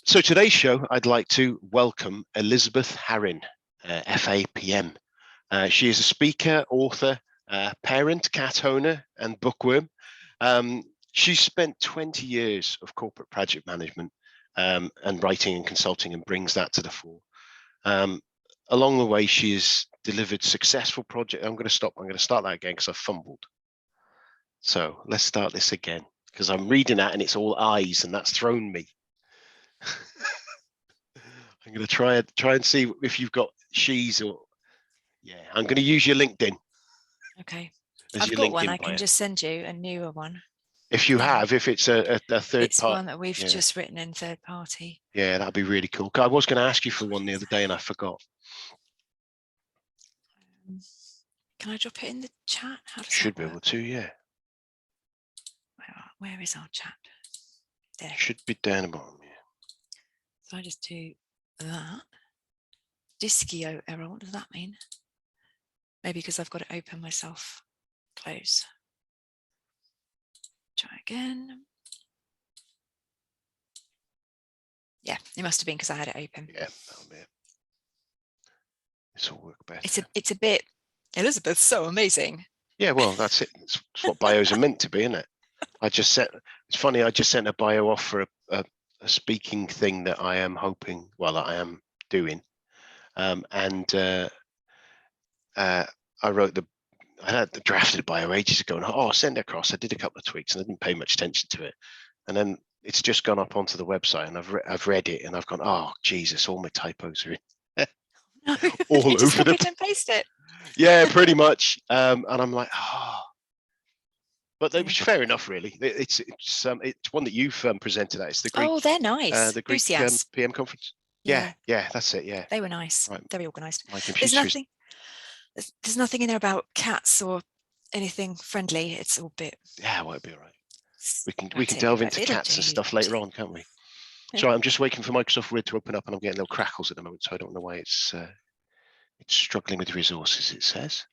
So today's show, I'd like to welcome Elizabeth Harrin, FAPM. She is a speaker, author, parent, cat owner, and bookworm. She's spent 20 years of corporate project management and writing and consulting, and brings that to the fore. Along the way, she has delivered successful projects. I'm going to start that again because I fumbled. So let's start this again, because I'm reading that and it's all eyes, and that's thrown me. I'm going to try and see if you've got she's or I'm going to use your LinkedIn. Okay, I've got one. I can just send you a newer one. If you have, if it's a third it's party. One that we've just written in third party. Yeah, that'd be really cool. I was going to ask you for one the other day and I forgot. Can I drop it in the chat? How does Should that work? Be able to, yeah. Where is our chat? There. Should be down the bottom, yeah. So I just do that. Diskio error, what does that mean? Maybe because I've got it open myself. Close. Try again. Yeah, it must have been because I had it open. Yeah, that'll be it. This will work better. It's a bit, Elizabeth's so amazing. Yeah, well, that's it. It's what bios are meant to be, isn't it? It's funny, I just sent a bio off for a speaking thing that I am hoping, that I am doing. I had the drafted bio ages ago, and I'll send it across. I did a couple of tweaks and I didn't pay much attention to it. And then it's just gone up onto the website, and I've read it and I've gone, oh Jesus, all my typos are in. No, all you just copied and paste it. Yeah, pretty much. And I'm like, but that was fair enough, really. It's one that you've presented at. It's the Greek. Oh, they're nice. The Greek PM conference. Yeah, that's it. Yeah, they were nice. Right. Very organised. My computer There's nothing in there about cats or anything friendly. It's all bit. Yeah, well, it'll be all right. We can delve into cats and stuff later on, can't we? Yeah. Sorry, I'm just waiting for Microsoft Word to open up, and I'm getting little crackles at the moment, so I don't know why it's struggling with resources, it says.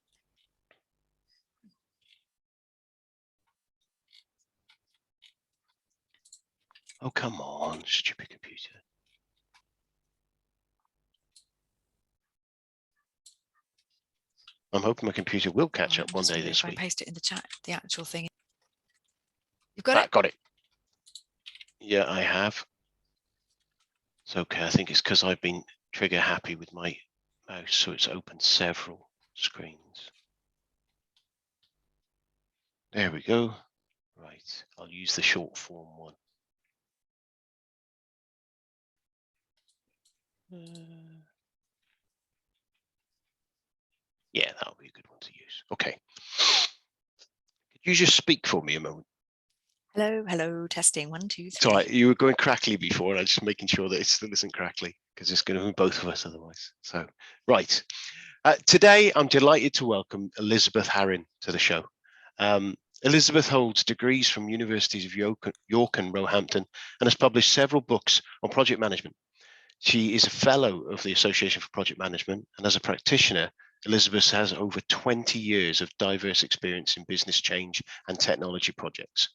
Oh, come on, stupid computer. I'm hoping my computer will catch up one day this week. I paste it in the chat, the actual thing. You've got it? Got it. Yeah, I have. It's okay. I think it's because I've been trigger happy with my mouse, so it's opened several screens. There we go. Right, I'll use the short form one. Yeah, that'll be a good one to use. Okay. Could you just speak for me a moment? Hello, testing 1, 2, 3. Sorry, you were going crackly before. I'm just making sure that it still isn't crackly, because it's going to be both of us otherwise. So, right. Today, I'm delighted to welcome Elizabeth Harrin to the show. Elizabeth holds degrees from universities of York and Roehampton and has published several books on project management. She is a fellow of the Association for Project Management, and as a practitioner, Elizabeth has over 20 years of diverse experience in business change and technology projects,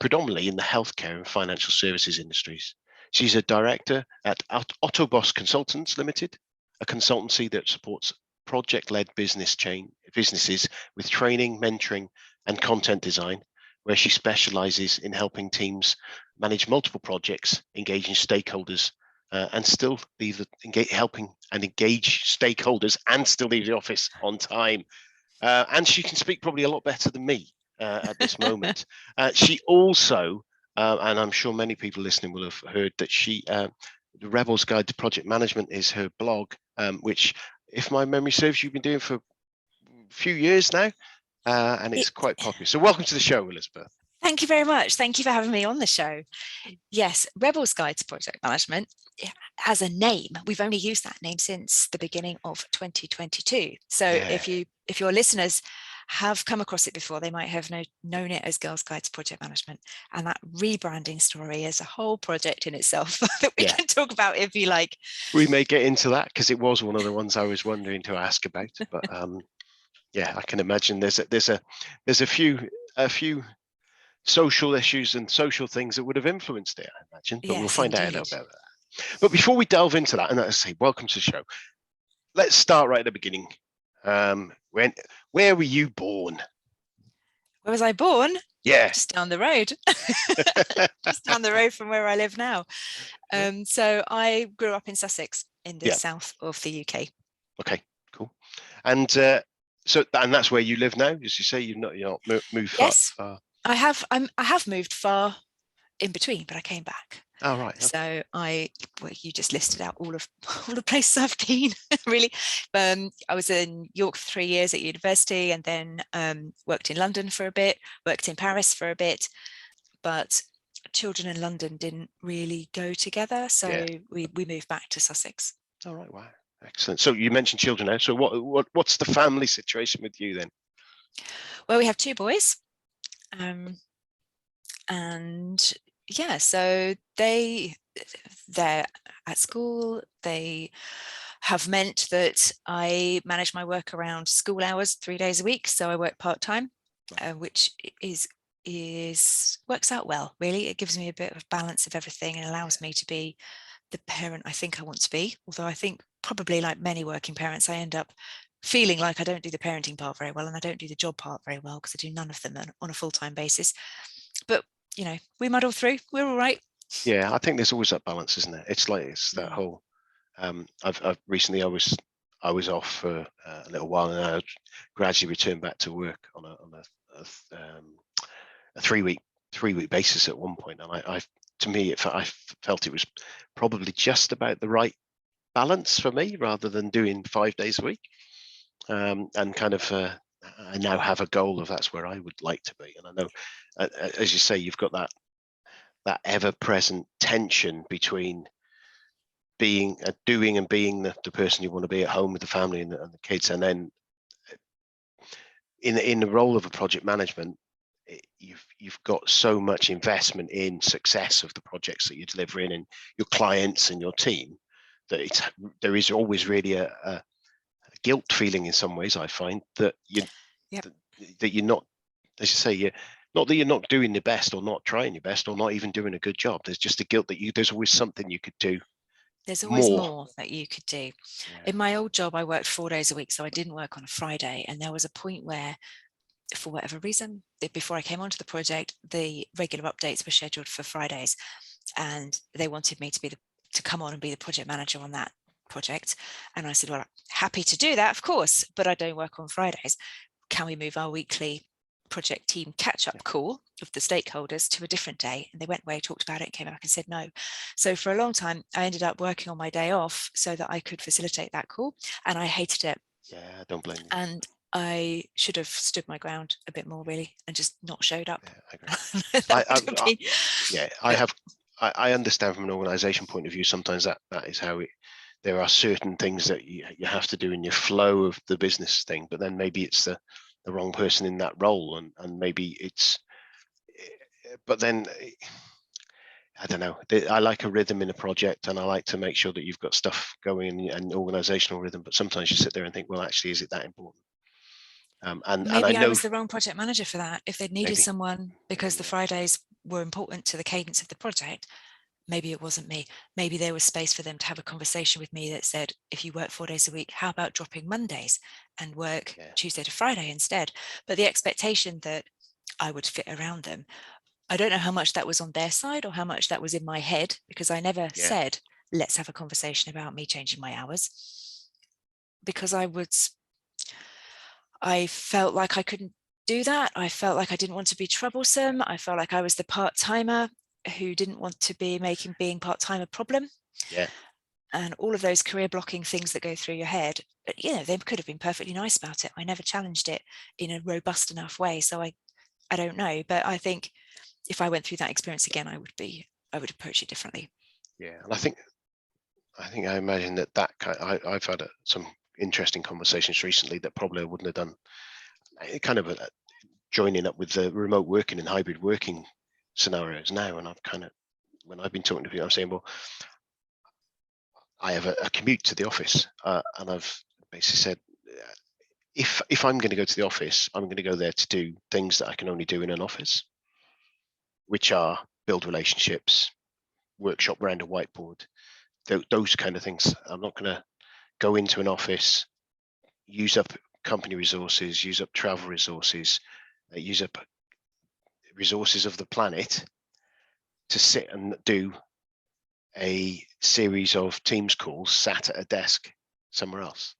predominantly in the healthcare and financial services industries. She's a director at Autobos Consultants Limited, a consultancy that supports project-led businesses with training, mentoring, and content design, where she specializes in helping teams manage multiple projects, engaging stakeholders, and still helping and engage stakeholders and still leave the office on time. And she can speak probably a lot better than me at this moment. She also, and I'm sure many people listening will have heard that the Rebel's Guide to Project Management is her blog, which, if my memory serves, you've been doing for a few years now, and it's quite popular. So welcome to the show, Elizabeth. Thank you very much. Thank you for having me on the show. Yes, Rebel's Guide to Project Management has a name. We've only used that name since the beginning of 2022. So if your listeners have come across it before, they might have known it as Girls' Guide to Project Management. And that rebranding story is a whole project in itself that we can talk about if you like. We may get into that, because it was one of the ones I was wondering to ask about. But yeah, I can imagine there's a few social issues and social things that would have influenced it, I imagine. But we'll Yes, find out a little indeed. bit about that. But before we delve into that, and as I say, welcome to the show. Let's start right at the beginning. Where were you born? Where was I born? Yeah. Just down the road. Just down the road from where I live now. So I grew up in Sussex in the south of the UK. Okay, cool. And and that's where you live now, as you say. You're not moved far. Yes, I have moved far in between, but I came back. Oh right. Okay. So you just listed out all the places I've been, really. I was in York for 3 years at university, and then worked in London for a bit, worked in Paris for a bit, but children in London didn't really go together, so we moved back to Sussex. All right. Wow. Excellent. So you mentioned children now. So what's the family situation with you then? Well, we have 2 boys, and yeah, so they're at school. They have meant that I manage my work around school hours 3 days a week. So I work part-time, which works out well, really. It gives me a bit of balance of everything and allows me to be the parent I think I want to be. Although I think probably like many working parents, I end up feeling like I don't do the parenting part very well, and I don't do the job part very well because I do none of them on a full-time basis. But we muddle through. We're all right. Yeah, I think there's always that balance, isn't it? It's that whole. I've recently I was off for a little while, and I gradually returned back to work on a 3-week basis at one point, and I felt it was probably just about the right balance for me, rather than doing 5 days a week, and kind of. I now have a goal of that's where I would like to be, and I know, as you say, you've got that ever-present tension between doing and being the person you want to be at home with the family and the kids, and then in the role of a project management, you've got so much investment in success of the projects that you're delivering and your clients and your team, that there is always really a guilt feeling in some ways, I find, that that you're not, as you say, not that you're not doing the best or not trying your best or not even doing a good job. There's just a guilt that there's always something you could do. There's always more that you could do. In my old job, I worked 4 days a week, so I didn't work on a Friday. And there was a point where, for whatever reason, before I came onto the project, the regular updates were scheduled for Fridays, and they wanted me to come on and be the project manager on that project. And I said, well, I'm happy to do that, of course, but I don't work on Fridays. Can we move our weekly project team catch-up call of the stakeholders to a different day? And they went away, talked about it, came back and said no. So for a long time, I ended up working on my day off so that I could facilitate that call, and I hated it. Yeah, I don't blame you. And I should have stood my ground a bit more, really, and just not showed up. Yeah, I agree. I understand from an organization point of view, sometimes that is how there are certain things that you have to do in your flow of the business thing, but then maybe it's the wrong person in that role, and maybe it's, but then I don't know. I like a rhythm in a project, and I like to make sure that you've got stuff going and organizational rhythm, but sometimes you sit there and think, well, actually, is it that important? Maybe I was the wrong project manager for that. If they'd needed someone because the Yeah. Fridays were important to the cadence of the project, maybe it wasn't me. Maybe there was space for them to have a conversation with me that said, if you work 4 days a week, how about dropping Mondays and work Tuesday to Friday instead? But the expectation that I would fit around them, I don't know how much that was on their side or how much that was in my head, because I never said, let's have a conversation about me changing my hours, because I felt like I couldn't do that. I felt like I didn't want to be troublesome. I felt like I was the part-timer who didn't want to be making being part-time a problem. Yeah. And all of those career blocking things that go through your head, they could have been perfectly nice about it. I never challenged it in a robust enough way. So I don't know. But I think if I went through that experience again, I would approach it differently. Yeah. And I imagine I've had some interesting conversations recently that probably I wouldn't have done, kind of joining up with the remote working and hybrid working scenarios now. And when I've been talking to people, I'm saying, well, I have a commute to the office, and I've basically said, if I'm going to go to the office, I'm going to go there to do things that I can only do in an office. which are build relationships, workshop around a whiteboard, those kind of things. I'm not going to go into an office, use up company resources, use up travel resources, use up resources of the planet to sit and do a series of Teams calls sat at a desk somewhere else.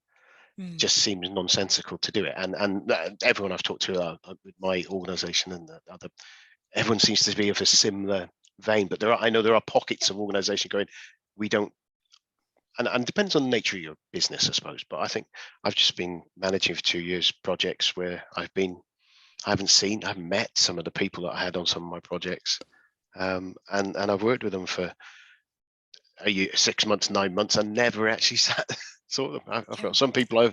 Just seems nonsensical to do it. And everyone I've talked to with my organisation and the other, everyone seems to be of a similar vein. But I know there are pockets of organisation going, we don't. And it depends on the nature of your business, I suppose. But I think I've just been managing for 2 years projects where I haven't met some of the people that I had on some of my projects, and I've worked with them for a year, 6 months, 9 months, and never actually saw them. I've got some people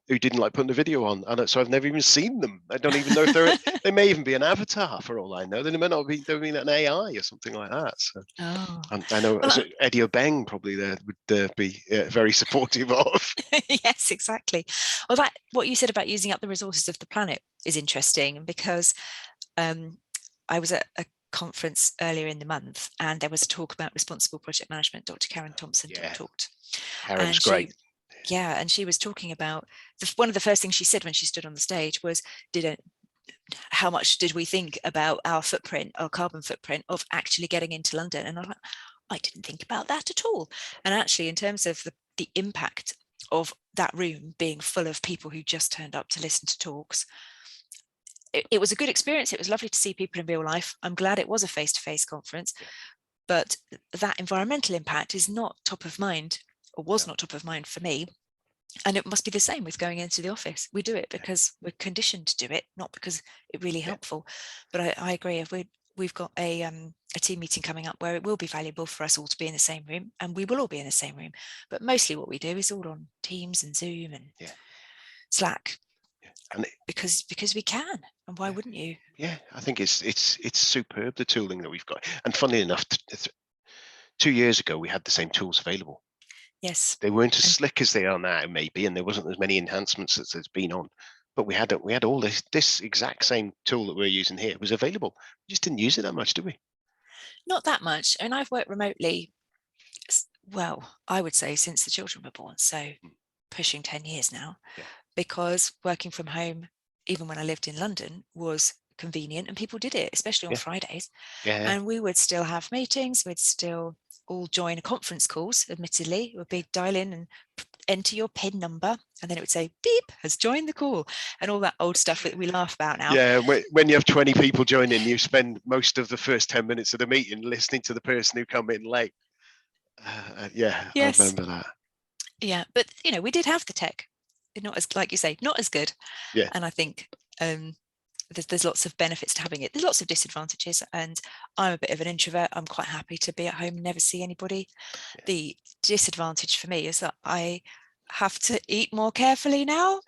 who didn't like putting the video on, and so I've never even seen them. I don't even know if they may even be an avatar for all I know. They may not be. They mean an AI or something like that. So I know Eddie Obeng probably there would be very supportive of. Yes, exactly. Well, what you said about using up the resources of the planet is interesting, because I was at a conference earlier in the month, and there was a talk about responsible project management. Dr. Karen Thompson talked. Harrin was great. And she was talking about one of the first things she said when she stood on the stage was, how much did we think about our footprint, our carbon footprint of actually getting into London? And I'm like, I didn't think about that at all. And actually, in terms of the impact of that room being full of people who just turned up to listen to talks, it was a good experience. It was lovely to see people in real life. I'm glad it was a face-to-face conference, but that environmental impact is not top of mind, or was not top of mind for me. And it must be the same with going into the office. We do it because we're conditioned to do it, not because it's really helpful. But I agree. We've got a team meeting coming up where it will be valuable for us all to be in the same room, and we will all be in the same room. But mostly what we do is all on Teams and Zoom and Slack. And because we can, and why wouldn't you? Yeah, I think it's superb, the tooling that we've got. And funnily enough, 2 years ago we had the same tools available. Yes, they weren't as slick as they are now, maybe, and there wasn't as many enhancements as there's been on. But we had all this exact same tool that we're using here was available. We just didn't use it that much, did we? Not that much. And I've worked remotely, well, I would say since the children were born, so pushing 10 years now, because working from home, even when I lived in London, was convenient, and people did it, especially on Fridays. And we would still have meetings, we'd still all join conference calls, admittedly. It would be dial in and enter your PIN number, and then it would say beep, has joined the call, and all that old stuff that we laugh about now. Yeah, when you have 20 people joining, you spend most of the first 10 minutes of the meeting listening to the person who come in late. Yes. I remember that. Yeah, but we did have the tech, not as, like you say, not as good. And I think there's lots of benefits to having it. There's lots of disadvantages, and I'm a bit of an introvert. I'm quite happy to be at home and never see anybody. The disadvantage for me is that I have to eat more carefully now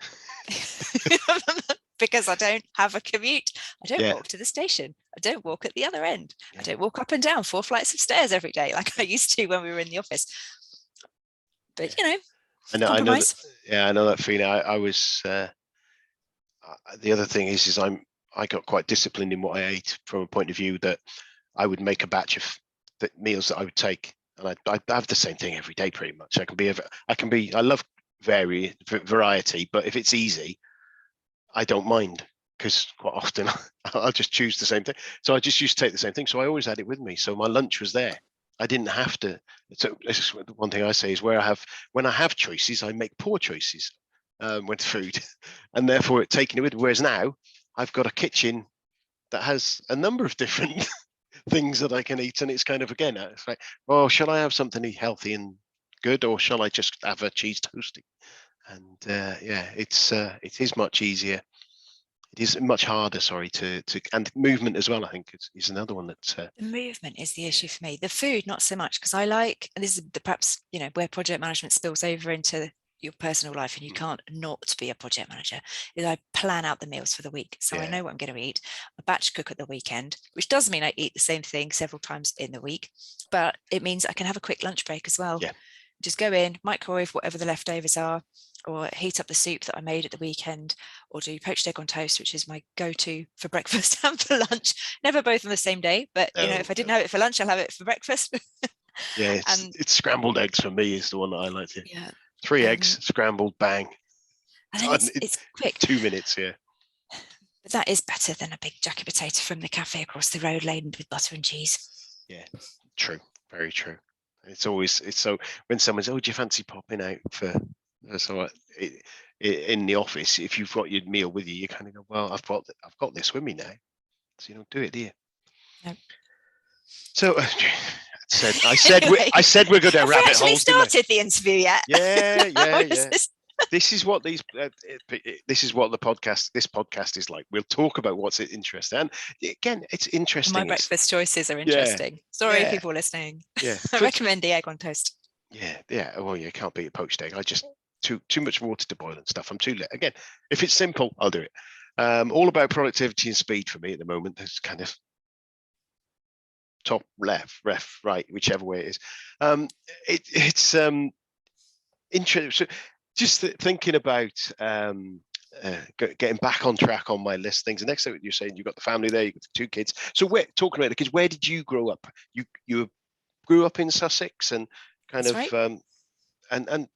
because I don't have a commute. I don't walk to the station. I don't walk at the other end. I don't walk up and down 4 flights of stairs every day like I used to when we were in the office. But compromise. I know that feeling. I was the other thing is I got quite disciplined in what I ate, from a point of view that I would make a batch of the meals that I would take, and I have the same thing every day pretty much. I love variety, but if it's easy, I don't mind, because quite often I'll just choose the same thing. So I just used to take the same thing. So I always had it with me. So my lunch was there. I didn't have to. So this is one thing I say is when I have choices, I make poor choices with food, and therefore taking it with. Whereas now I've got a kitchen that has a number of different things that I can eat, and it's kind of, again, it's like, well, shall I have something healthy and good, or shall I just have a cheese toasty? And it is much easier. It is much harder, and movement as well, I think, is another one that the movement is the issue for me. The food, not so much, because I like, and this is perhaps where project management spills over into your personal life, and you can't not be a project manager, is I plan out the meals for the week. So I know what I'm going to eat. I batch cook at the weekend, which does mean I eat the same thing several times in the week, but it means I can have a quick lunch break as well. Just go in, microwave whatever the leftovers are, or heat up the soup that I made at the weekend, or do poached egg on toast, which is my go-to for breakfast and for lunch. Never both on the same day, but if I didn't have it for lunch, I'll have it for breakfast. Yeah, it's scrambled eggs for me is the one that I like to. Yeah. 3 eggs, scrambled, bang. And then it's quick. 2 minutes, yeah. But that is better than a big jacket potato from the cafe across the road laden with butter and cheese. Yeah, true. Very true. It's so when someone says, "Oh, do you fancy popping out for so in the office?" If you've got your meal with you, you kind of go, "Well, I've got this with me now, so you don't do it, do you?" No. So I said we're going down rabbit holes. Started the interview yet? Yeah, yeah. This is what this podcast is like. We'll talk about what's interesting, and again, it's interesting. My breakfast choices are interesting. Sorry, people listening. Yeah, I recommend the egg on toast. Yeah. Well, you can't beat a poached egg. I just too much water to boil and stuff. I'm too late. Again, if it's simple, I'll do it. All about productivity and speed for me at the moment. There's kind of top, left, right, whichever way it is. It's interesting. So just thinking about getting back on track on my list things. The next thing you're saying, you've got the family there, you've got the 2 kids. So we're talking about the kids. Where did you grow up? You grew up in Sussex, and kind That's of right. and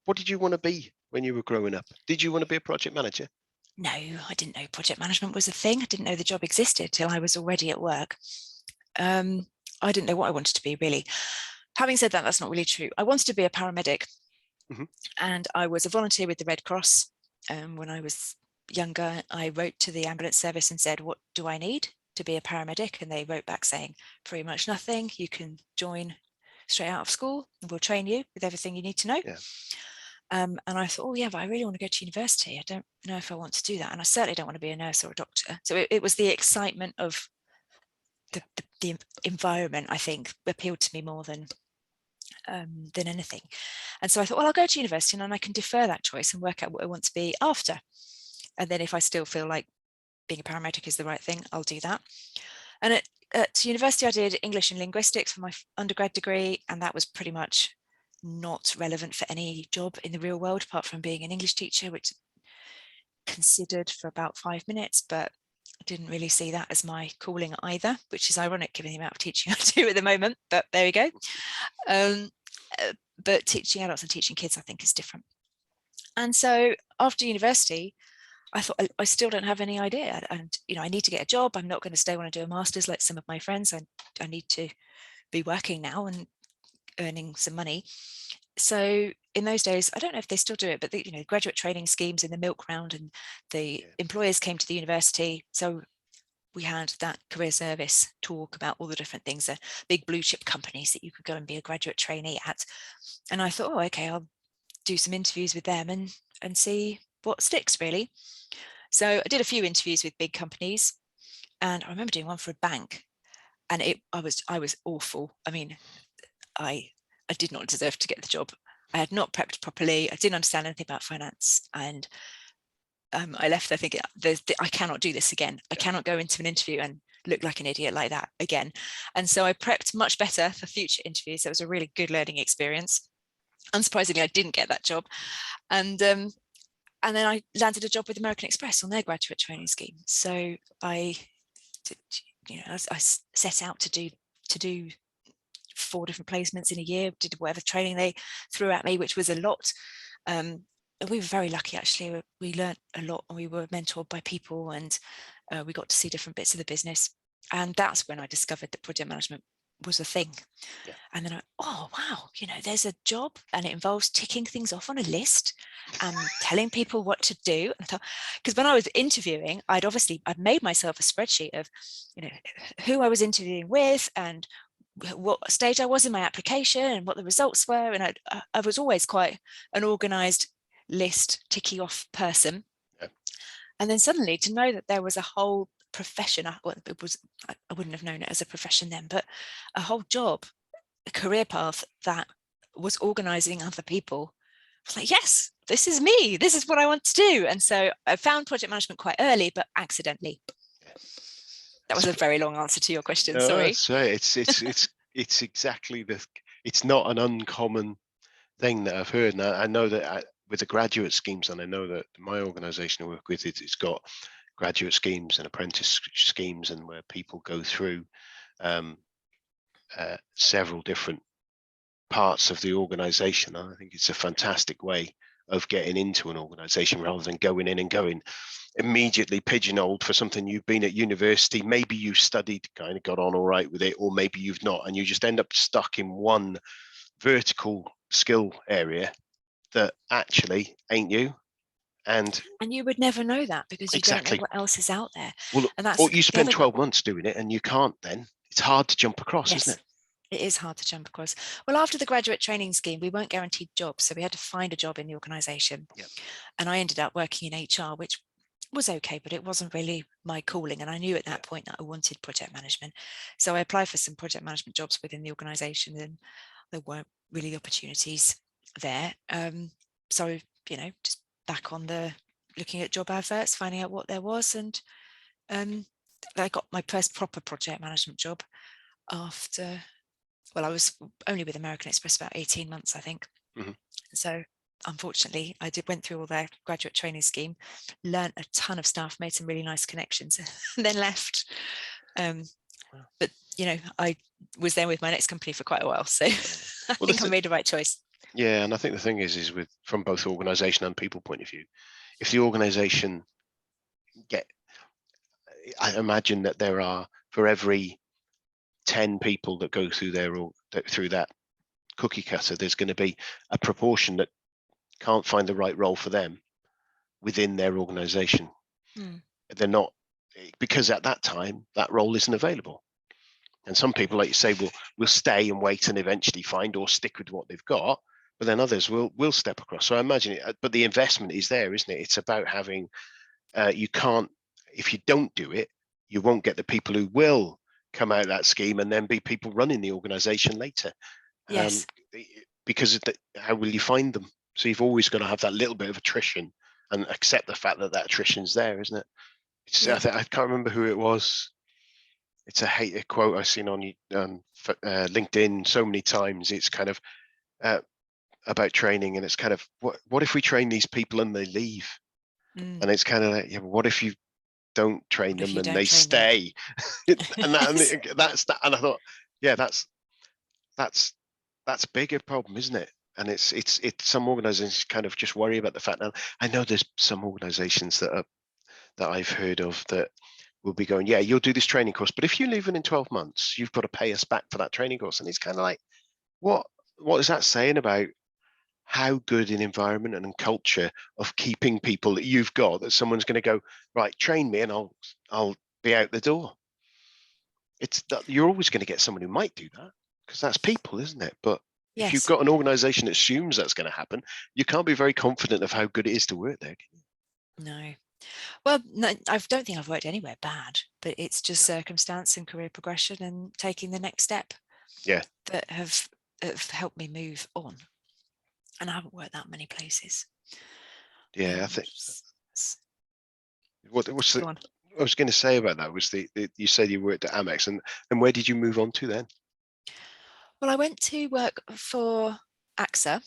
what did you want to be when you were growing up? Did you want to be a project manager? No, I didn't know project management was a thing. I didn't know the job existed till I was already at work. I didn't know what I wanted to be, really. Having said that, that's not really true. I wanted to be a paramedic, and I was a volunteer with the Red Cross. When I was younger, I wrote to the ambulance service and said, "What do I need to be a paramedic?" And they wrote back saying, "Pretty much nothing. You can join straight out of school, and we'll train you with everything you need to know." Yeah. And I thought, oh yeah, but I really want to go to university. I don't know if I want to do that, and I certainly don't want to be a nurse or a doctor. So it was the excitement of the environment, I think, appealed to me more than anything. And so I thought, well, I'll go to university and then I can defer that choice and work out what I want to be after. And then if I still feel like being a paramedic is the right thing, I'll do that. And at university, I did English and linguistics for my undergrad degree, and that was pretty much not relevant for any job in the real world, apart from being an English teacher, which considered for about 5 minutes, but I didn't really see that as my calling either, which is ironic given the amount of teaching I do at the moment, but there we go. But teaching adults and teaching kids, I think, is different. And so after university, I thought, I still don't have any idea. And, I need to get a job. I'm not going to stay when I do a master's like some of my friends. I need to be working now and earning some money. So in those days, I don't know if they still do it, but the graduate training schemes in the milk round, and the employers came to the university. So we had that career service talk about all the different things, the big blue chip companies that you could go and be a graduate trainee at. And I thought, oh, okay, I'll do some interviews with them and see what sticks, really. So I did a few interviews with big companies, and I remember doing one for a bank, and I was awful. I mean, I did not deserve to get the job. I had not prepped properly. I didn't understand anything about finance, and I left there thinking, I cannot do this again. I cannot go into an interview and look like an idiot like that again. And so I prepped much better for future interviews. It was a really good learning experience. Unsurprisingly, I didn't get that job, and then I landed a job with American Express on their graduate training scheme. So I set out to do 4 different placements in a year, did whatever training they threw at me, which was a lot. We were very lucky, actually. We learned a lot, and we were mentored by people, and we got to see different bits of the business. And that's when I discovered that project management was a thing. And then oh wow, there's a job, and it involves ticking things off on a list and telling people what to do. Because when I was interviewing, I'd made myself a spreadsheet of who I was interviewing with and what stage I was in my application and what the results were. And I was always quite an organized list ticking off person. And then suddenly to know that there was a whole profession, I wouldn't have known it as a profession then, but a whole job, a career path that was organizing other people. I was like, yes, this is me. This is what I want to do. And so I found project management quite early, but accidentally. That was a very long answer to your question. Sorry. That's right. It's exactly it's not an uncommon thing that I've heard. And I know that with the graduate schemes, and I know that my organisation I work with, it's got graduate schemes and apprentice schemes, and where people go through several different parts of the organisation. I think it's a fantastic way of getting into an organisation rather than going in and going immediately pigeonholed for something. You've been at university, maybe you studied, kind of got on all right with it, or maybe you've not, and you just end up stuck in one vertical skill area that actually ain't you. And you would never know that because you don't know exactly, what else is out there. well, And that's or you the spend other 12 months doing it and you can't, then it's hard to jump across, isn't yes. it? It is hard to jump across. Well, after the graduate training scheme, we weren't guaranteed jobs, so we had to find a job in the organisation. Yep. And I ended up working in HR, which was okay, but it wasn't really my calling. And I knew at that point that I wanted project management. So I applied for some project management jobs within the organisation, and there weren't really opportunities there. So, just back on the looking at job adverts, finding out what there was. And I got my first proper project management job after, well, I was only with American Express about 18 months, I think. Mm-hmm. So unfortunately, went through all their graduate training scheme, learned a ton of stuff, made some really nice connections, and then left. But I was there with my next company for quite a while, so I think I made the right choice. Yeah, and I think the thing is with from both organisation and people point of view, if the organisation I imagine that there are, for every 10 people that go through through that cookie cutter, there's going to be a proportion that can't find the right role for them within their organisation. They're not, because at that time that role isn't available. And some people, like you say, will stay and wait and eventually find or stick with what they've got, but then others will step across. So I imagine it, but the investment is there, isn't it? It's about having, you can't, if you don't do it, you won't get the people who will come out of that scheme and then be people running the organisation later. Yes. Because how will you find them? So you've always got to have that little bit of attrition and accept the fact that attrition's there, isn't it? Yeah. I can't remember who it was. It's a quote I've seen on LinkedIn so many times. It's kind of about training, and it's kind of what if we train these people and they leave? And it's kind of like, yeah, but what if you don't train them and they stay? And that's that. And I thought, yeah, that's a bigger problem, isn't it? And it's some organizations kind of just worry about the fact. Now I know there's some organizations that I've heard of that will be going, yeah, you'll do this training course, but if you leave it in 12 months, you've got to pay us back for that training course. And it's kind of like, what is that saying about how good an environment and culture of keeping people that you've got, that someone's going to go, right, train me and I'll be out the door? It's that you're always going to get someone who might do that, because that's people, isn't it? But if you've got an organization that assumes that's going to happen, you can't be very confident of how good it is to work there. No. Well, no, I don't think I've worked anywhere bad, but it's just circumstance and career progression and taking the next step. Yeah. That have helped me move on. And I haven't worked that many places. Yeah, I think. I was going to say about that was you said you worked at Amex, and where did you move on to then? Well, I went to work for AXA.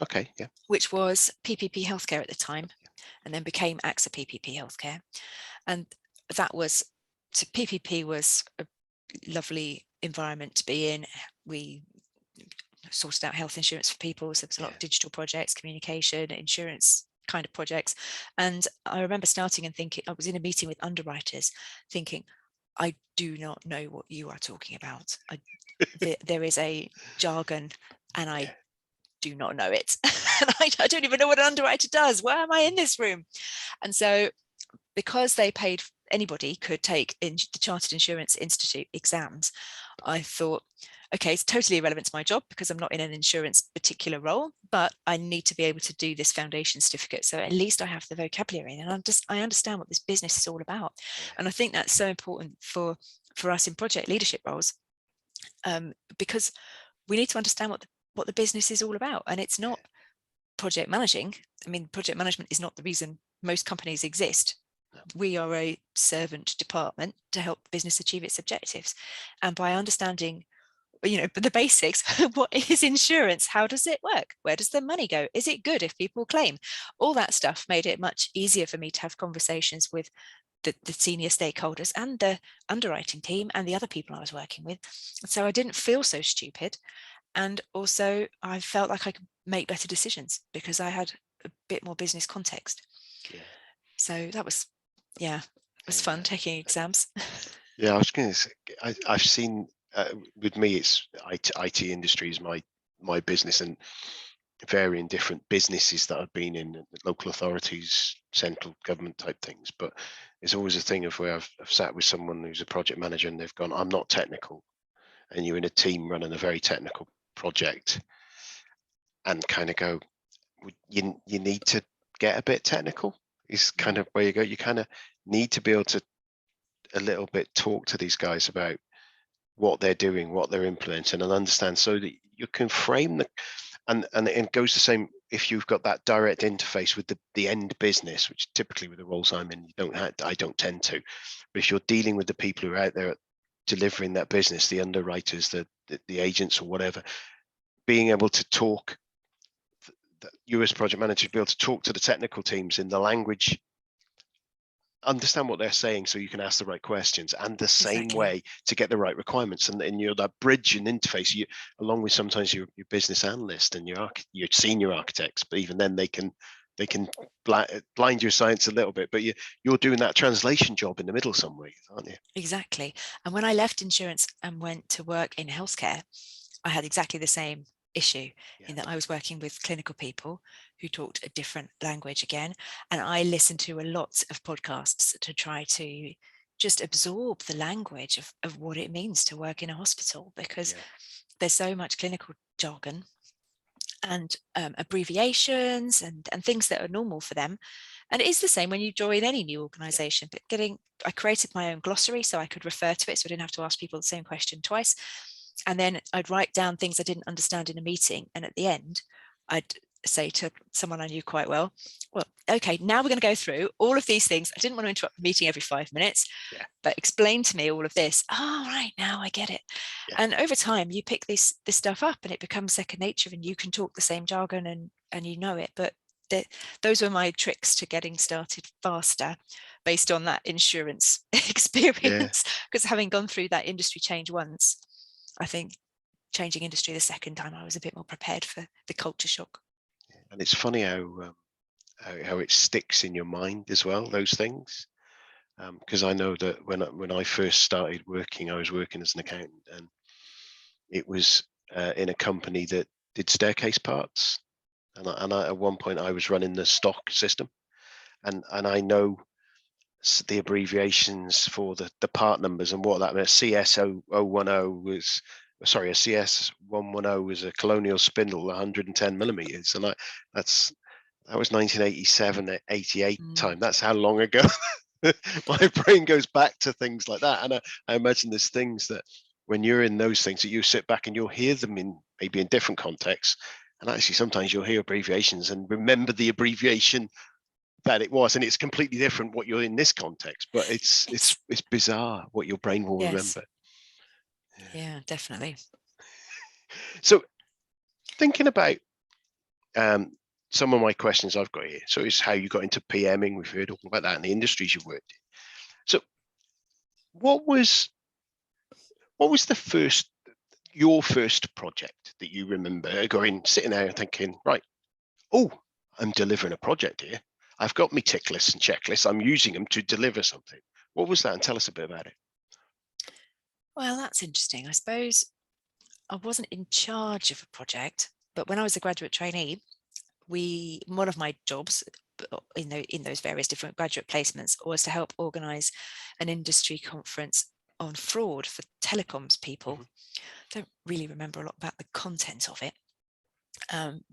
Okay, yeah. Which was PPP Healthcare at the time, and then became AXA PPP Healthcare. And PPP was a lovely environment to be in. We sorted out health insurance for people, so there was a lot of digital projects, communication, insurance kind of projects. And I remember starting and thinking, I was in a meeting with underwriters thinking, I do not know what you are talking about. There is a jargon and I do not know it. And I don't even know what an underwriter does. Why am I in this room? And so because they paid, anybody could take in the Chartered Insurance Institute exams, I thought, okay, it's totally irrelevant to my job because I'm not in an insurance particular role, but I need to be able to do this foundation certificate. So at least I have the vocabulary and I understand what this business is all about. Yeah. And I think that's so important for us in project leadership roles, because we need to understand what the business is all about. And it's not project managing. I mean, project management is not the reason most companies exist. We are a servant department to help business achieve its objectives. And by understanding but the basics. What is insurance? How does it work? Where does the money go? Is it good if people claim? All that stuff made it much easier for me to have conversations with the senior stakeholders and the underwriting team and the other people I was working with. So I didn't feel so stupid. And also I felt like I could make better decisions because I had a bit more business context. Yeah. So that was, it was fun taking exams. Yeah, I was going to say, I've seen, with me, it's IT industry is my business, and varying different businesses that I've been in, local authorities, central government type things. But it's always a thing of where I've sat with someone who's a project manager and they've gone, I'm not technical, and you're in a team running a very technical project, and kind of go, you need to get a bit technical. Is kind of where you go. You kind of need to be able to a little bit talk to these guys about what they're doing, what they're implementing, and understand, so that you can frame the, and it goes the same if you've got that direct interface with the end business, which typically with the roles I'm in, I don't tend to. But if you're dealing with the people who are out there delivering that business, the underwriters, the agents or whatever, being able to talk, you as project manager, be able to talk to the technical teams in the language, understand what they're saying so you can ask the right questions, and the same way to get the right requirements, and you're that bridge and interface, you along with sometimes your business analyst and your senior architects, but even then they can blind your science a little bit, but you're doing that translation job in the middle somewhere, aren't you? Exactly. And when I left insurance and went to work in healthcare, I had exactly the same issue, in that I was working with clinical people who talked a different language again. And I listened to a lot of podcasts to try to just absorb the language of what it means to work in a hospital, because there's so much clinical jargon and abbreviations and things that are normal for them. And it is the same when you join any new organization, but I created my own glossary so I could refer to it, so I didn't have to ask people the same question twice. And then I'd write down things I didn't understand in a meeting. And at the end, I'd say to someone I knew quite well, okay, now we're going to go through all of these things. I didn't want to interrupt the meeting every 5 minutes, but explain to me all of this. Oh, right, now I get it. And over time, you pick this stuff up and it becomes second nature, and you can talk the same jargon and you know it. But those were my tricks to getting started faster, based on that insurance experience. Because having gone through that industry change once, I think changing industry the second time, I was a bit more prepared for the culture shock. And it's funny how it sticks in your mind as well, those things. Because I know that when I first started working, I was working as an accountant, and it was in a company that did staircase parts, and at one point I was running the stock system, and I know the abbreviations for the part numbers and what that meant. CS010 was, sorry, a CS110 was a colonial spindle, 110 millimeters, and that was 1987, 88 time. That's how long ago. My brain goes back to things like that, and I imagine there's things that when you're in those things that you sit back and you'll hear them in maybe in different contexts, and actually sometimes you'll hear abbreviations and remember the abbreviation that it was, and it's completely different what you're in this context, but it's bizarre what your brain will remember. Yeah, definitely. So thinking about some of my questions I've got here, so it's how you got into PMing. We've heard all about that in the industries you've worked in. So what was your first project that you remember sitting there and thinking, right, oh, I'm delivering a project here. I've got my tick lists and checklists. I'm using them to deliver something. What was that? And tell us a bit about it. Well, that's interesting. I suppose I wasn't in charge of a project, but when I was a graduate trainee, one of my jobs in those various different graduate placements was to help organise an industry conference on fraud for telecoms people. Don't really remember a lot about the content of it.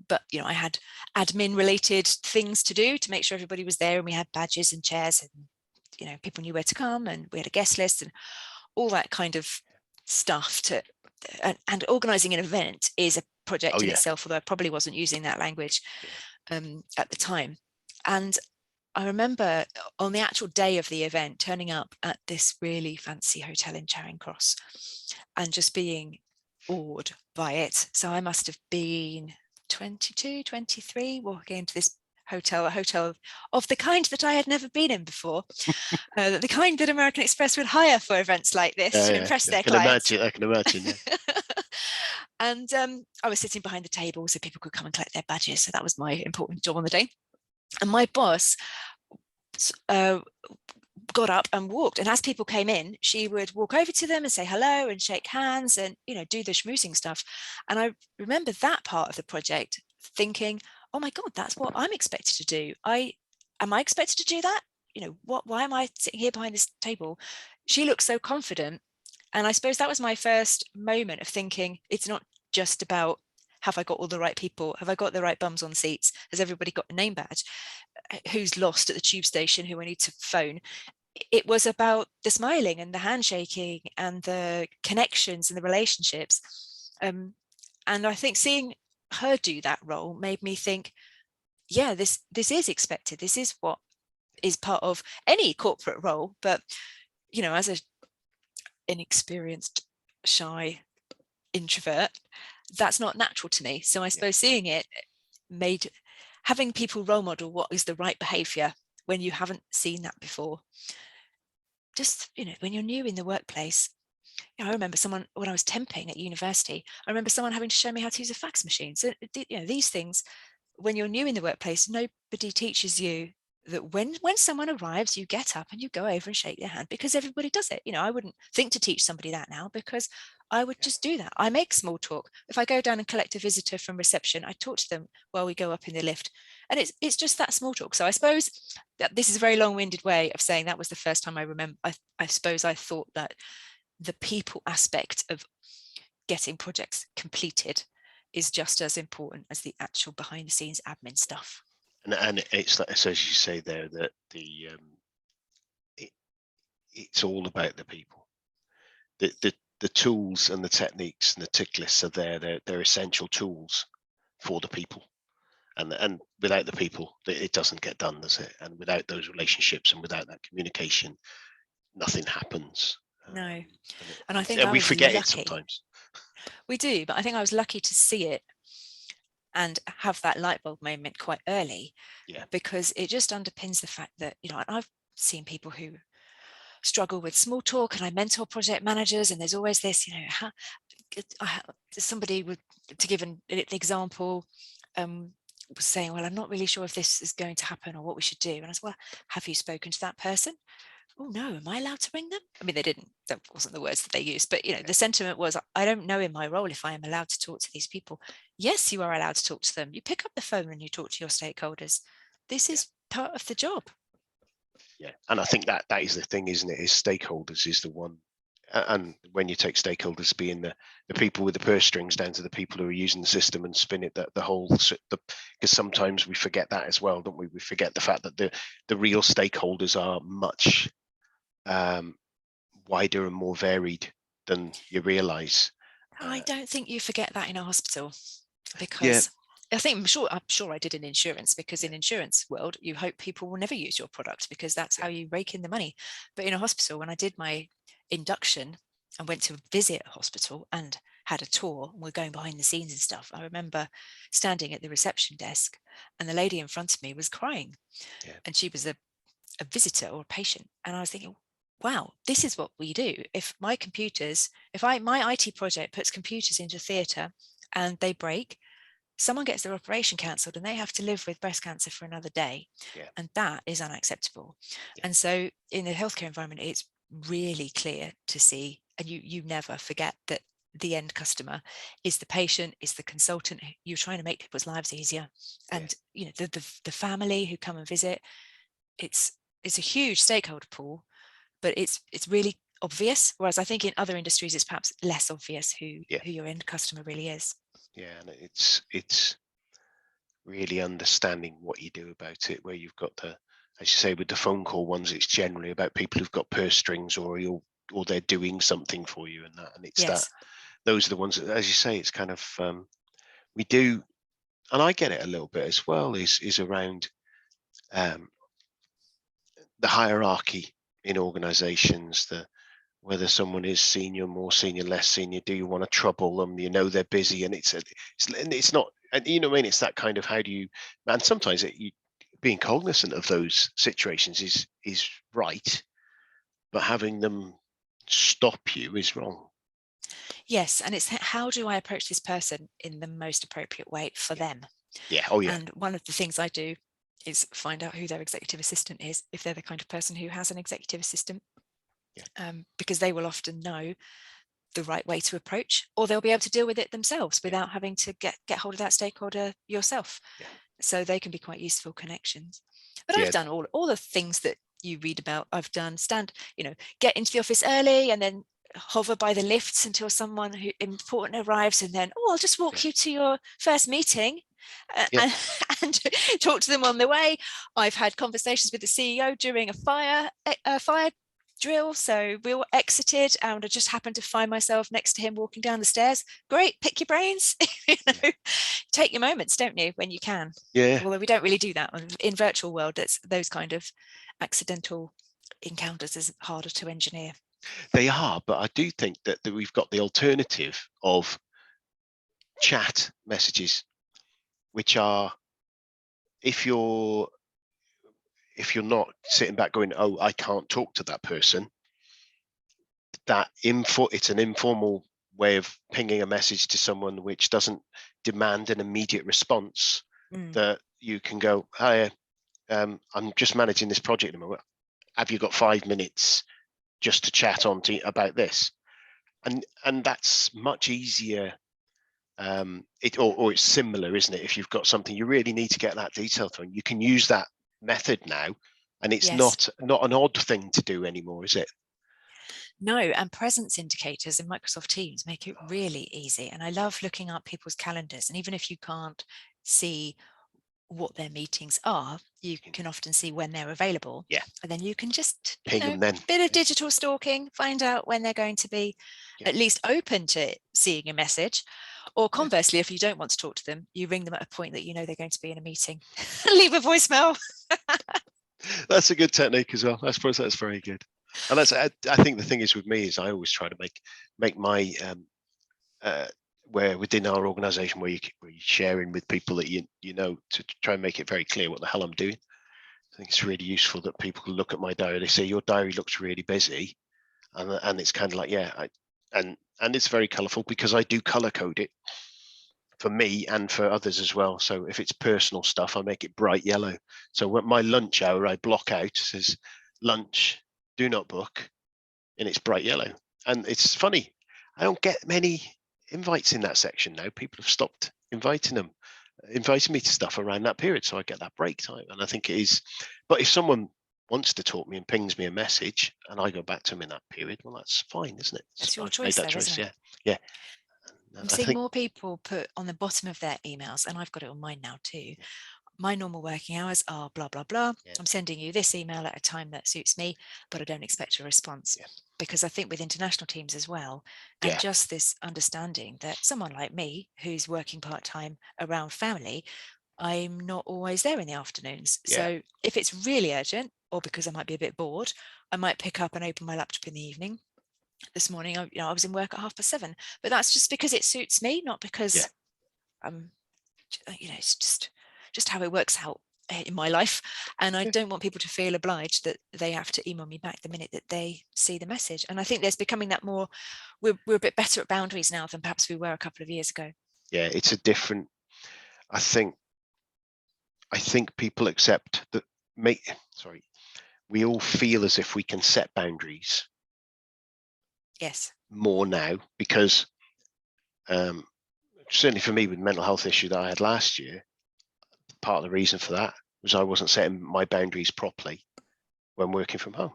But I had admin related things to do to make sure everybody was there, and we had badges and chairs, and people knew where to come, and we had a guest list and all that kind of stuff and organizing an event is a project in itself, although I probably wasn't using that language at the time. And I remember on the actual day of the event turning up at this really fancy hotel in Charing Cross and just being awed by it. So I must have been 22, 23, walking into this hotel, a hotel of the kind that I had never been in before, the kind that American Express would hire for events like this to impress their clients. I can imagine. Yeah. And I was sitting behind the table so people could come and collect their badges. So that was my important job on the day. And my boss got up and walked, and as people came in, she would walk over to them and say hello and shake hands and, you know, do the schmoozing stuff. And I remember that part of the project thinking, oh my god, that's what I'm expected to do. Am I expected to do that? You know, why am I sitting here behind this table? She looks so confident. And I suppose that was my first moment of thinking, it's not just about, have I got all the right people? Have I got the right bums on seats? Has everybody got a name badge? Who's lost at the tube station, who I need to phone? It was about the smiling and the handshaking and the connections and the relationships. And I think seeing her do that role made me think, yeah, this is expected. This is what is part of any corporate role. But, you know, as an inexperienced, shy introvert, that's not natural to me. So I suppose seeing it made, having people role model what is the right behavior when you haven't seen that before. Just, you know, when you're new in the workplace, you know, I remember someone, when I was temping at university, I remember someone having to show me how to use a fax machine. So, you know, these things, when you're new in the workplace, nobody teaches you that when someone arrives, you get up and you go over and shake their hand, because everybody does it. You know, I wouldn't think to teach somebody that now, because I would just do that. I make small talk. If I go down and collect a visitor from reception, I talk to them while we go up in the lift. And it's just that small talk. So I suppose that this is a very long-winded way of saying that was the first time I remember. I suppose I thought that the people aspect of getting projects completed is just as important as the actual behind the scenes admin stuff. And it's like, as you say there, that it's all about the people. The tools and the techniques and the tick lists are there. They're essential tools for the people. And without the people, it doesn't get done, does it? And without those relationships and without that communication, nothing happens. No. And I think we forget lucky. it sometimes. We do, but I think I was lucky to see it and have that light bulb moment quite early. Yeah. Because it just underpins the fact that, you know, I've seen people who struggle with small talk, and I mentor project managers, and there's always this, you know, somebody would, to give an example, was saying, well, I'm not really sure if this is going to happen or what we should do. And I said, well, have you spoken to that person? Oh no, am I allowed to ring them? I mean, that wasn't the words that they used, but, you know, the sentiment was, I don't know in my role if I am allowed to talk to these people. Yes, you are allowed to talk to them. You pick up the phone and you talk to your stakeholders. This is part of the job. Yeah, and I think that is the thing, isn't it? Is stakeholders is the one, and when you take stakeholders being the people with the purse strings down to the people who are using the system and spin it, the whole, because sometimes we forget that as well, don't we? We forget the fact that the real stakeholders are much wider and more varied than you realise. I don't think you forget that in a hospital, because I think I'm sure I did in insurance, because in insurance world, you hope people will never use your product because that's how you rake in the money. But in a hospital, when I did my induction and went to visit a hospital and had a tour, and we're going behind the scenes and stuff, I remember standing at the reception desk and the lady in front of me was crying. And she was a visitor or a patient. And I was thinking, wow, this is what we do. If my IT project puts computers into theatre and they break, someone gets their operation cancelled and they have to live with breast cancer for another day. And that is unacceptable. And so in the healthcare environment, it's really clear to see, and you never forget that the end customer is the patient, is the consultant. You're trying to make people's lives easier. And you know, the family who come and visit, it's a huge stakeholder pool, but it's really obvious. Whereas I think in other industries, it's perhaps less obvious who your end customer really is. Yeah, and it's really understanding what you do about it, where you've got the, as you say, with the phone call ones, it's generally about people who've got purse strings or they're doing something for you, and it's that those are the ones that, as you say, it's kind of we do, and I get it a little bit as well, is around the hierarchy in organizations, whether someone is senior, more senior, less senior. Do you want to trouble them? You know they're busy, and it's not. And you know what I mean? It's that kind of, how do you? And sometimes being cognizant of those situations is right, but having them stop you is wrong. Yes, and it's how do I approach this person in the most appropriate way for them? Yeah. Oh yeah. And one of the things I do is find out who their executive assistant is, if they're the kind of person who has an executive assistant, because they will often know the right way to approach, or they'll be able to deal with it themselves without having to get hold of that stakeholder yourself. Yeah. So they can be quite useful connections. But Yeah. I've done all the things that you read about. I've done get into the office early and then hover by the lifts until someone who important arrives, and then I'll just walk you to your first meeting and talk to them on the way. I've had conversations with the CEO during a fire drill, so we all exited and I just happened to find myself next to him walking down the stairs. Great, pick your brains. Take your moments, don't you, when you can. Although we don't really do that in virtual world. It's those kind of accidental encounters is harder to engineer. They are, but I do think that we've got the alternative of chat messages, which are, if you're not sitting back going, oh, I can't talk to that person, it's an informal way of pinging a message to someone which doesn't demand an immediate response. That you can go, hi, I'm just managing this project at the moment. Have you got 5 minutes just to chat about this? And that's much easier. Or it's similar, isn't it? If you've got something you really need to get that detail through, you can use that method now, and it's not an odd thing to do anymore, is it? No, and presence indicators in Microsoft Teams make it really easy. And I love looking up people's calendars. And even if you can't see what their meetings are, you can often see when they're available. Yeah. And then you can just ping them then. Bit of digital stalking, find out when they're going to be at least open to seeing a message. Or conversely, if you don't want to talk to them, you ring them at a point that you know they're going to be in a meeting. Leave a voicemail. That's a good technique as well. I suppose that's very good. And I think the thing is with me is I always try to make my where within our organization where you're sharing with people that you know, to try and make it very clear what the hell I'm doing. I think it's really useful that people can look at my diary. They say your diary looks really busy, and it's kind of like, and it's very colourful because I do colour code it for me and for others as well. So if it's personal stuff, I make it bright yellow. So at my lunch hour, I block out, says lunch, do not book, and it's bright yellow. And it's funny, I don't get many invites in that section now. People have stopped inviting me to stuff around that period, so I get that break time. And I think it is, but if someone wants to talk me and pings me a message and I go back to them in that period, well, that's fine, isn't it? It's your choice, though, isn't it? Yeah. I'm seeing more people put on the bottom of their emails, and I've got it on mine now too. My normal working hours are blah, blah, blah. I'm sending you this email at a time that suits me, but I don't expect a response. Because I think with international teams as well, and just this understanding that someone like me who's working part-time around family, I'm not always there in the afternoons. So if it's really urgent, or because I might be a bit bored, I might pick up and open my laptop in the evening. This morning, I was in work at 7:30, but that's just because it suits me, not because it's just how it works out in my life. And I don't want people to feel obliged that they have to email me back the minute that they see the message. And I think there's becoming that more, we're a bit better at boundaries now than perhaps we were a couple of years ago. Yeah, it's a different, I think people accept that we all feel as if we can set boundaries. Yes. More now, because certainly for me with mental health issue that I had last year, part of the reason for that was I wasn't setting my boundaries properly when working from home,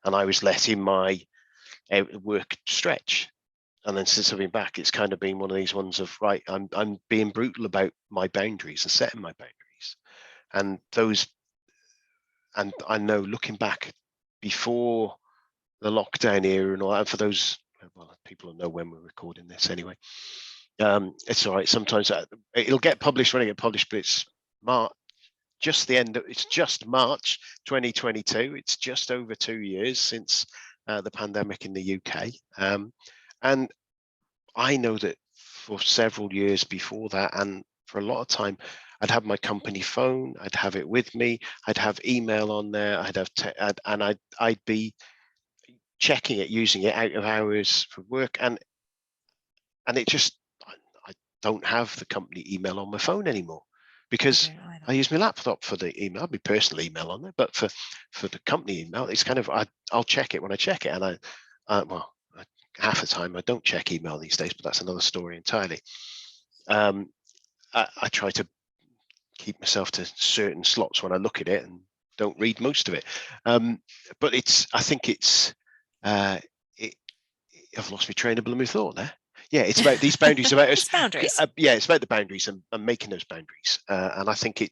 and I was letting my work stretch. And then since I've been back, it's kind of been one of these ones of, right, I'm being brutal about my boundaries and setting my boundaries. And I know looking back before the lockdown era and all that, for those, well, people will know when we're recording this anyway. It's all right. Sometimes it'll get published when it gets published, but it's March, it's just March 2022. It's just over 2 years since the pandemic in the UK. And I know that for several years before that, and for a lot of time, I'd have my company phone, I'd have it with me, I'd have email on there, I'd be checking it, using it out of hours for work, and it just, I don't have the company email on my phone anymore, because I use my laptop for the email, my personal email on there, but for the company email, it's kind of, I'll check it when I check it, and half the time I don't check email these days, but that's another story entirely. I try to keep myself to certain slots when I look at it and don't read most of it. But I think I've lost my train of blooming thought there. Yeah, it's about these boundaries. It's boundaries. It's about the boundaries and making those boundaries. And I think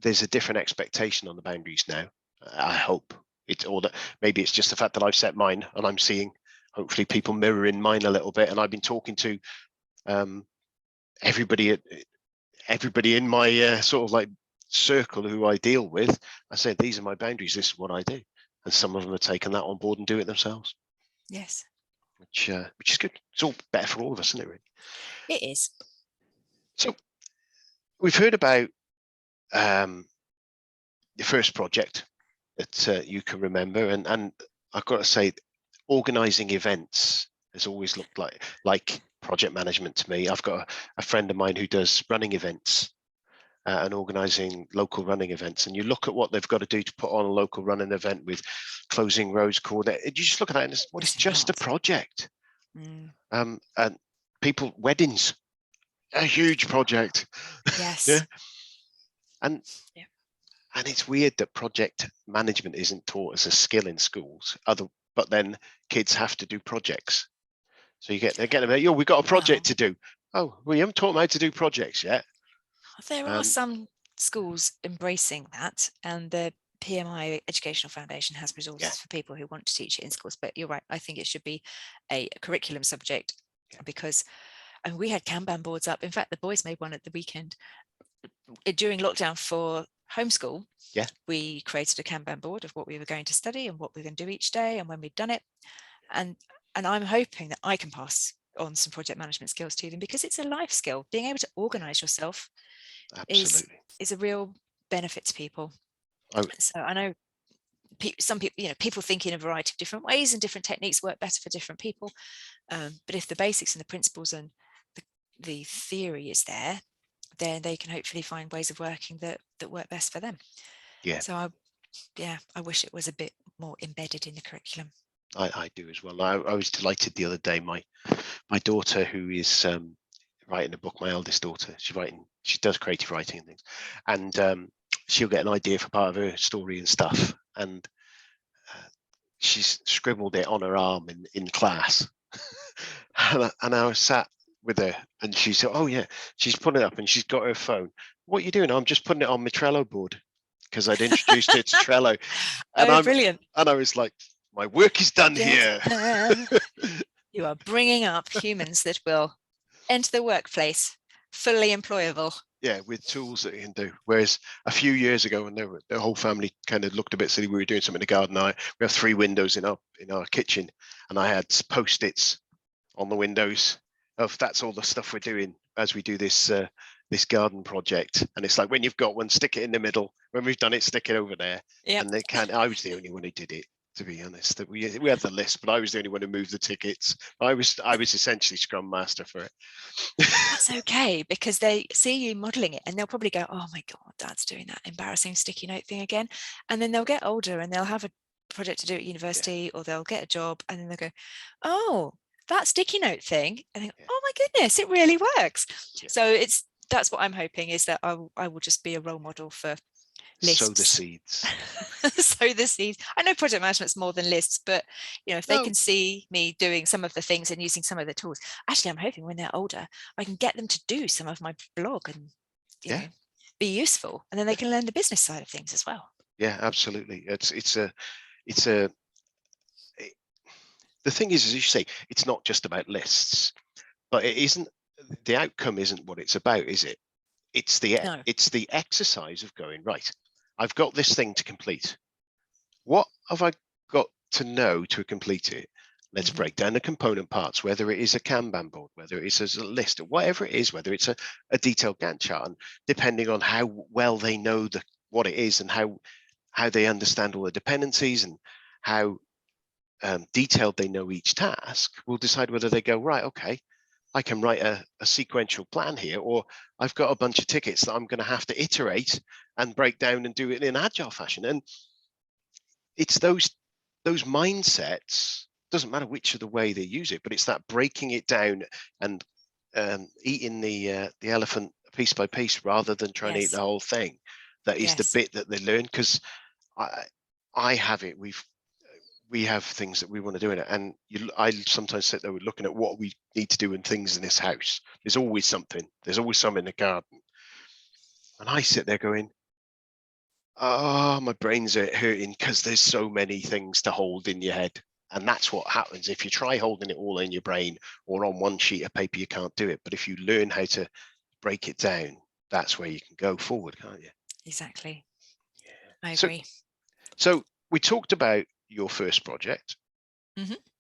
there's a different expectation on the boundaries now. I hope maybe it's just the fact that I've set mine, and I'm seeing hopefully people mirroring mine a little bit. And I've been talking to everybody in my sort of like circle who I deal with. I said, these are my boundaries. This is what I do. And some of them have taken that on board and do it themselves. Yes. Which is good. It's all better for all of us, isn't it, really? It is. So we've heard about the first project that you can remember, and I've got to say, organising events has always looked like project management to me. I've got a friend of mine who does running events and organising local running events, and you look at what they've got to do to put on a local running event with closing roads, coordinate. You just look at that and it's just a project. And weddings, a huge project. Yes. Yeah. And it's weird that project management isn't taught as a skill in schools, but then kids have to do projects. So they're getting, we've got a project to do. Oh, well, you haven't taught them how to do projects yet. There are some schools embracing that, and the PMI Educational Foundation has resources for people who want to teach it in schools. But you're right, I think it should be a curriculum subject, because we had Kanban boards up. In fact, the boys made one at the weekend during lockdown for homeschool. Yeah, we created a Kanban board of what we were going to study and what we were going to do each day and when we'd done it. And I'm hoping that I can pass on some project management skills to them, because it's a life skill. Being able to organize yourself is a real benefit to people. So I know some people, people think in a variety of different ways, and different techniques work better for different people. But if the basics and the principles and the theory is there, then they can hopefully find ways of working that work best for them. Yeah. So I wish it was a bit more embedded in the curriculum. I do as well. I was delighted the other day. My daughter, who is writing a book, my eldest daughter, she does creative writing and things, and she'll get an idea for part of her story and stuff, and she's scribbled it on her arm in class. and I was sat with her, and she said, oh yeah, she's putting it up and she's got her phone. What are you doing? I'm just putting it on my Trello board, because I'd introduced her to Trello. And brilliant. And I was like, my work is done here. You are bringing up humans that will enter the workplace fully employable. Yeah, with tools that you can do. Whereas a few years ago, when the whole family kind of looked a bit silly, we were doing something in the garden. We have 3 windows in our kitchen, and I had Post-its on the windows of that's all the stuff we're doing as we do this this garden project. And it's like, when you've got one, stick it in the middle. When we've done it, stick it over there. Yep. And I was the only one who did it, to be honest. We had the list, but I was the only one who moved the tickets. I was essentially Scrum Master for it. That's okay, because they see you modeling it and they'll probably go, oh my God, Dad's doing that embarrassing sticky note thing again. And then they'll get older and they'll have a project to do at university, or they'll get a job, and then they'll go, oh, that sticky note thing. And think, oh my goodness, it really works. So that's what I'm hoping, is that I will just be a role model for lists. Sow the seeds. Sow the seeds. I know project management's more than lists, but if they can see me doing some of the things and using some of the tools, actually I'm hoping when they're older I can get them to do some of my blog and be useful, and then they can learn the business side of things as well. Yeah, absolutely. The thing is, as you say, it's not just about lists, but it isn't. The outcome isn't what it's about, is it? It's the exercise of going, right, I've got this thing to complete. What have I got to know to complete it, let's break down the component parts, whether it is a Kanban board, whether it is as a list, or whatever it is, whether it's a detailed Gantt chart, and depending on how well they know what it is and how they understand all the dependencies and how detailed they know each task, will decide whether they go, right, okay, I can write a sequential plan here, or I've got a bunch of tickets that I'm going to have to iterate and break down and do it in an agile fashion. And it's those mindsets, doesn't matter which of the way they use it, but it's that breaking it down and eating the elephant piece by piece rather than trying to eat the whole thing. That is the bit that they learn. Because I have it. We have things that we want to do in it, and I sometimes sit there looking at what we need to do in things in this house. There's always something. There's always some in the garden, and I sit there going, "Oh, my brains are hurting because there's so many things to hold in your head." And that's what happens if you try holding it all in your brain or on one sheet of paper. You can't do it. But if you learn how to break it down, that's where you can go forward, can't you? Exactly. Yeah. I agree. So we talked about your first project.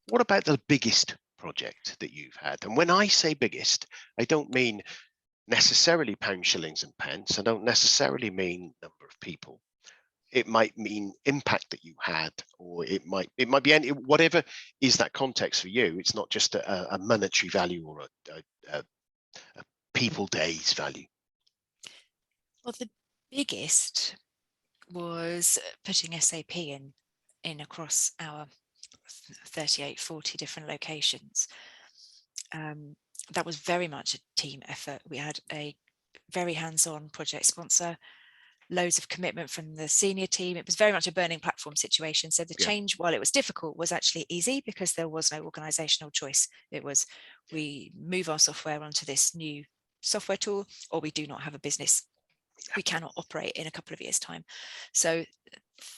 What about the biggest project that you've had? And when I say biggest, I don't mean necessarily pounds, shillings, and pence. I don't necessarily mean number of people. It might mean impact that you had, or it might be any, whatever is that context for you. It's not just a monetary value or a people days value. Well, the biggest was putting SAP in across our 38, 40 different locations. That was very much a team effort. We had a very hands-on project sponsor, loads of commitment from the senior team. It was very much a burning platform situation. So the change, while it was difficult, was actually easy because there was no organizational choice. It was, we move our software onto this new software tool, or we do not have a business. We cannot operate in a couple of years' time. So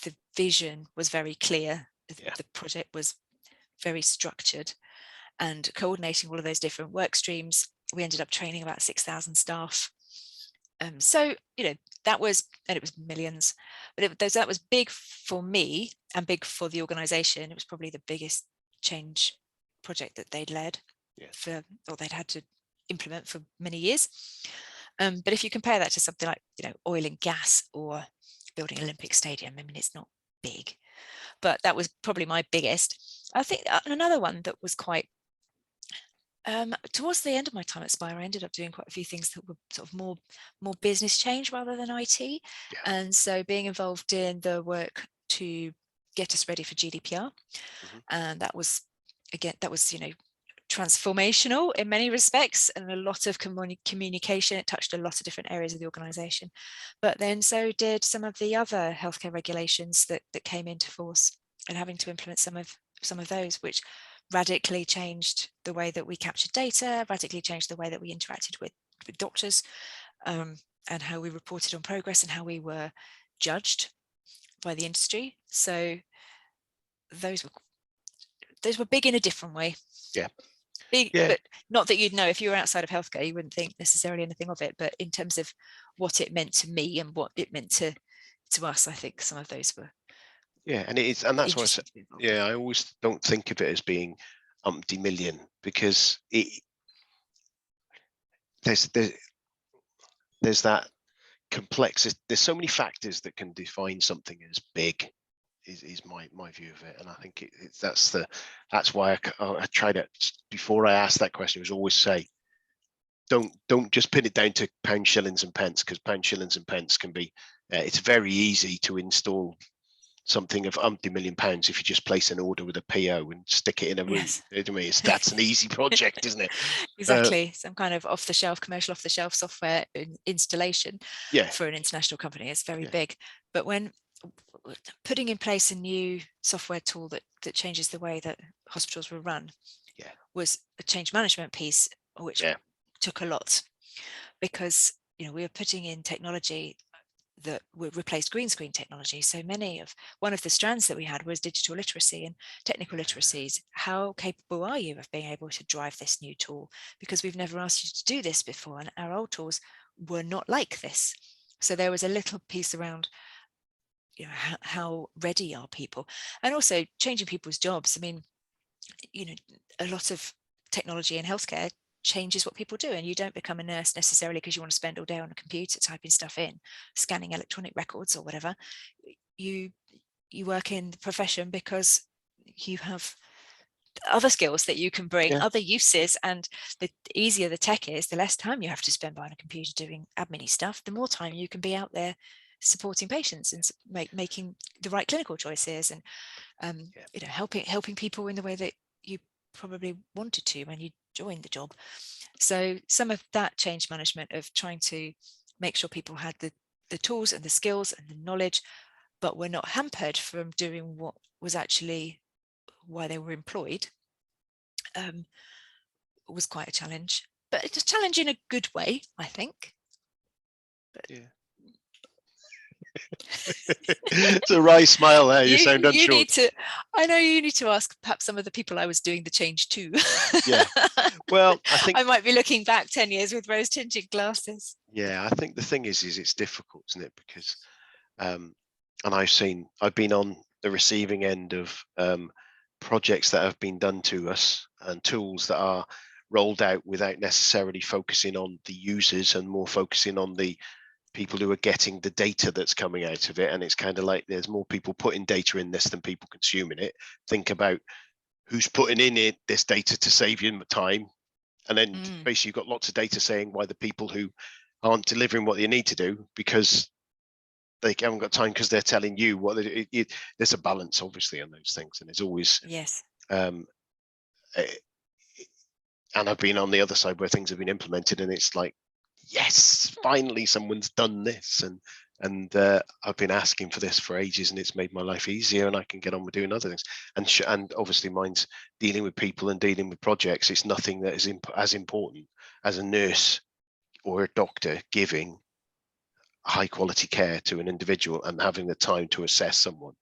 the vision was very clear. The project was very structured, and coordinating all of those different work streams. We ended up training about 6,000 staff. So, that was, and it was millions, but that was big for me and big for the organization. It was probably the biggest change project that they'd led or they'd had to implement for many years. But if you compare that to something like, oil and gas or building an Olympic stadium, I mean, it's not big, but that was probably my biggest. I think another one that was quite, towards the end of my time at Spire, I ended up doing quite a few things that were sort of more business change rather than IT. And so being involved in the work to get us ready for GDPR. And that was, again, transformational in many respects, and a lot of communication. It touched a lot of different areas of the organization, but then so did some of the other healthcare regulations that came into force, and having to implement some of those, which radically changed the way that we captured data, radically changed the way that we interacted with doctors, and how we reported on progress and how we were judged by the industry. So those were big in a different way. Big, but not that you'd know if you were outside of healthcare, you wouldn't think necessarily anything of it. But in terms of what it meant to me and what it meant to us, I think some of those were. And it is, and that's why I said, I always don't think of it as being umpty million, because there's that complexity. There's so many factors that can define something as big. Is my view of it, and I think that's why I try to, before I ask that question, was always say, don't just pin it down to pounds, shillings, and pence, because pounds, shillings, and pence can be. It's very easy to install something of umpty million pounds if you just place an order with a PO and stick it in a room. That's an easy project, isn't it? Exactly. Some kind of commercial off-the-shelf software installation for an international company is very big. But when putting in place a new software tool that changes the way that hospitals were run was a change management piece, which took a lot, because we were putting in technology that would replace green screen technology. So one of the strands that we had was digital literacy and technical literacies. How capable are you of being able to drive this new tool? Because we've never asked you to do this before, and our old tools were not like this. So there was a little piece around how ready are people, and also changing people's jobs. I mean, a lot of technology in healthcare changes what people do, and you don't become a nurse necessarily because you want to spend all day on a computer typing stuff in, scanning electronic records or whatever. You work in the profession because you have other skills that you can bring, other uses, and the easier the tech is, the less time you have to spend behind a computer doing admin stuff, the more time you can be out there supporting patients and making the right clinical choices, and helping people in the way that you probably wanted to when you joined the job. So some of that change management of trying to make sure people had the tools and the skills and the knowledge, but were not hampered from doing what was actually why they were employed, was quite a challenge. But it's a challenge in a good way, I think. But yeah. It's a wry smile there. You sound unsure. I know you need to ask perhaps some of the people I was doing the change to. Yeah. Well, I think I might be looking back 10 years with rose-tinted glasses. Yeah, I think the thing is it's difficult, isn't it? Because and I've been on the receiving end of projects that have been done to us and tools that are rolled out without necessarily focusing on the users and more focusing on the people who are getting the data that's coming out of it. And it's kind of like there's more people putting data in this than people consuming it. Think about who's putting in this data to save you time. And then basically you've got lots of data saying why the people who aren't delivering what they need to do because they haven't got time because they're telling you what there's a balance obviously on those things, and there's always and I've been on the other side where things have been implemented and it's like, yes, finally someone's done this, and I've been asking for this for ages, and it's made my life easier, and I can get on with doing other things. And obviously mine's dealing with people and dealing with projects. It's nothing that is as important as a nurse or a doctor giving high quality care to an individual and having the time to assess someone.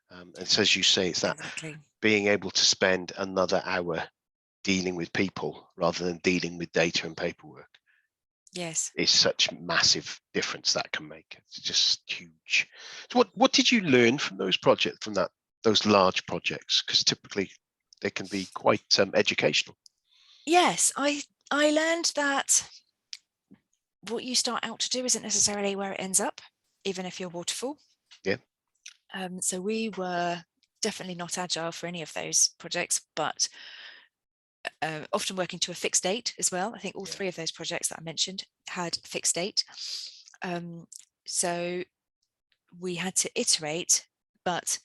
And so, as you say, it's that being able to spend another hour dealing with people rather than dealing with data and paperwork. Yes, is such massive difference that can make. It's just huge. So what did you learn from those projects, from those large projects? Because typically they can be quite educational. Yes, I learned that what you start out to do isn't necessarily where it ends up, even if you're waterfall. Yeah. So we were definitely not agile for any of those projects, but often working to a fixed date as well. I think all three of those projects that I mentioned had fixed date. So we had to iterate, but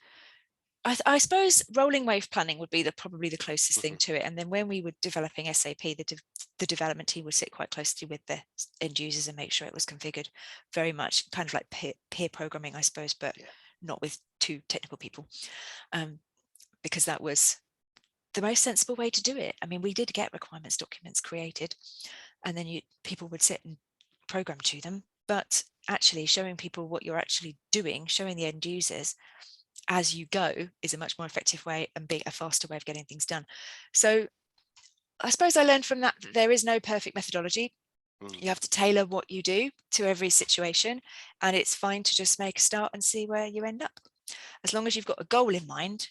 I suppose rolling wave planning would be probably the closest thing to it. And then when we were developing SAP, the development team would sit quite closely with the end users and make sure it was configured, very much kind of like peer programming, I suppose, but not with two technical people, because that was the most sensible way to do it. I mean, we did get requirements documents created, and then people would sit and program to them, but actually showing people what you're actually doing, showing the end users as you go, is a much more effective way and a faster way of getting things done. So I suppose I learned from that there is no perfect methodology. You have to tailor what you do to every situation, and it's fine to just make a start and see where you end up. As long as you've got a goal in mind,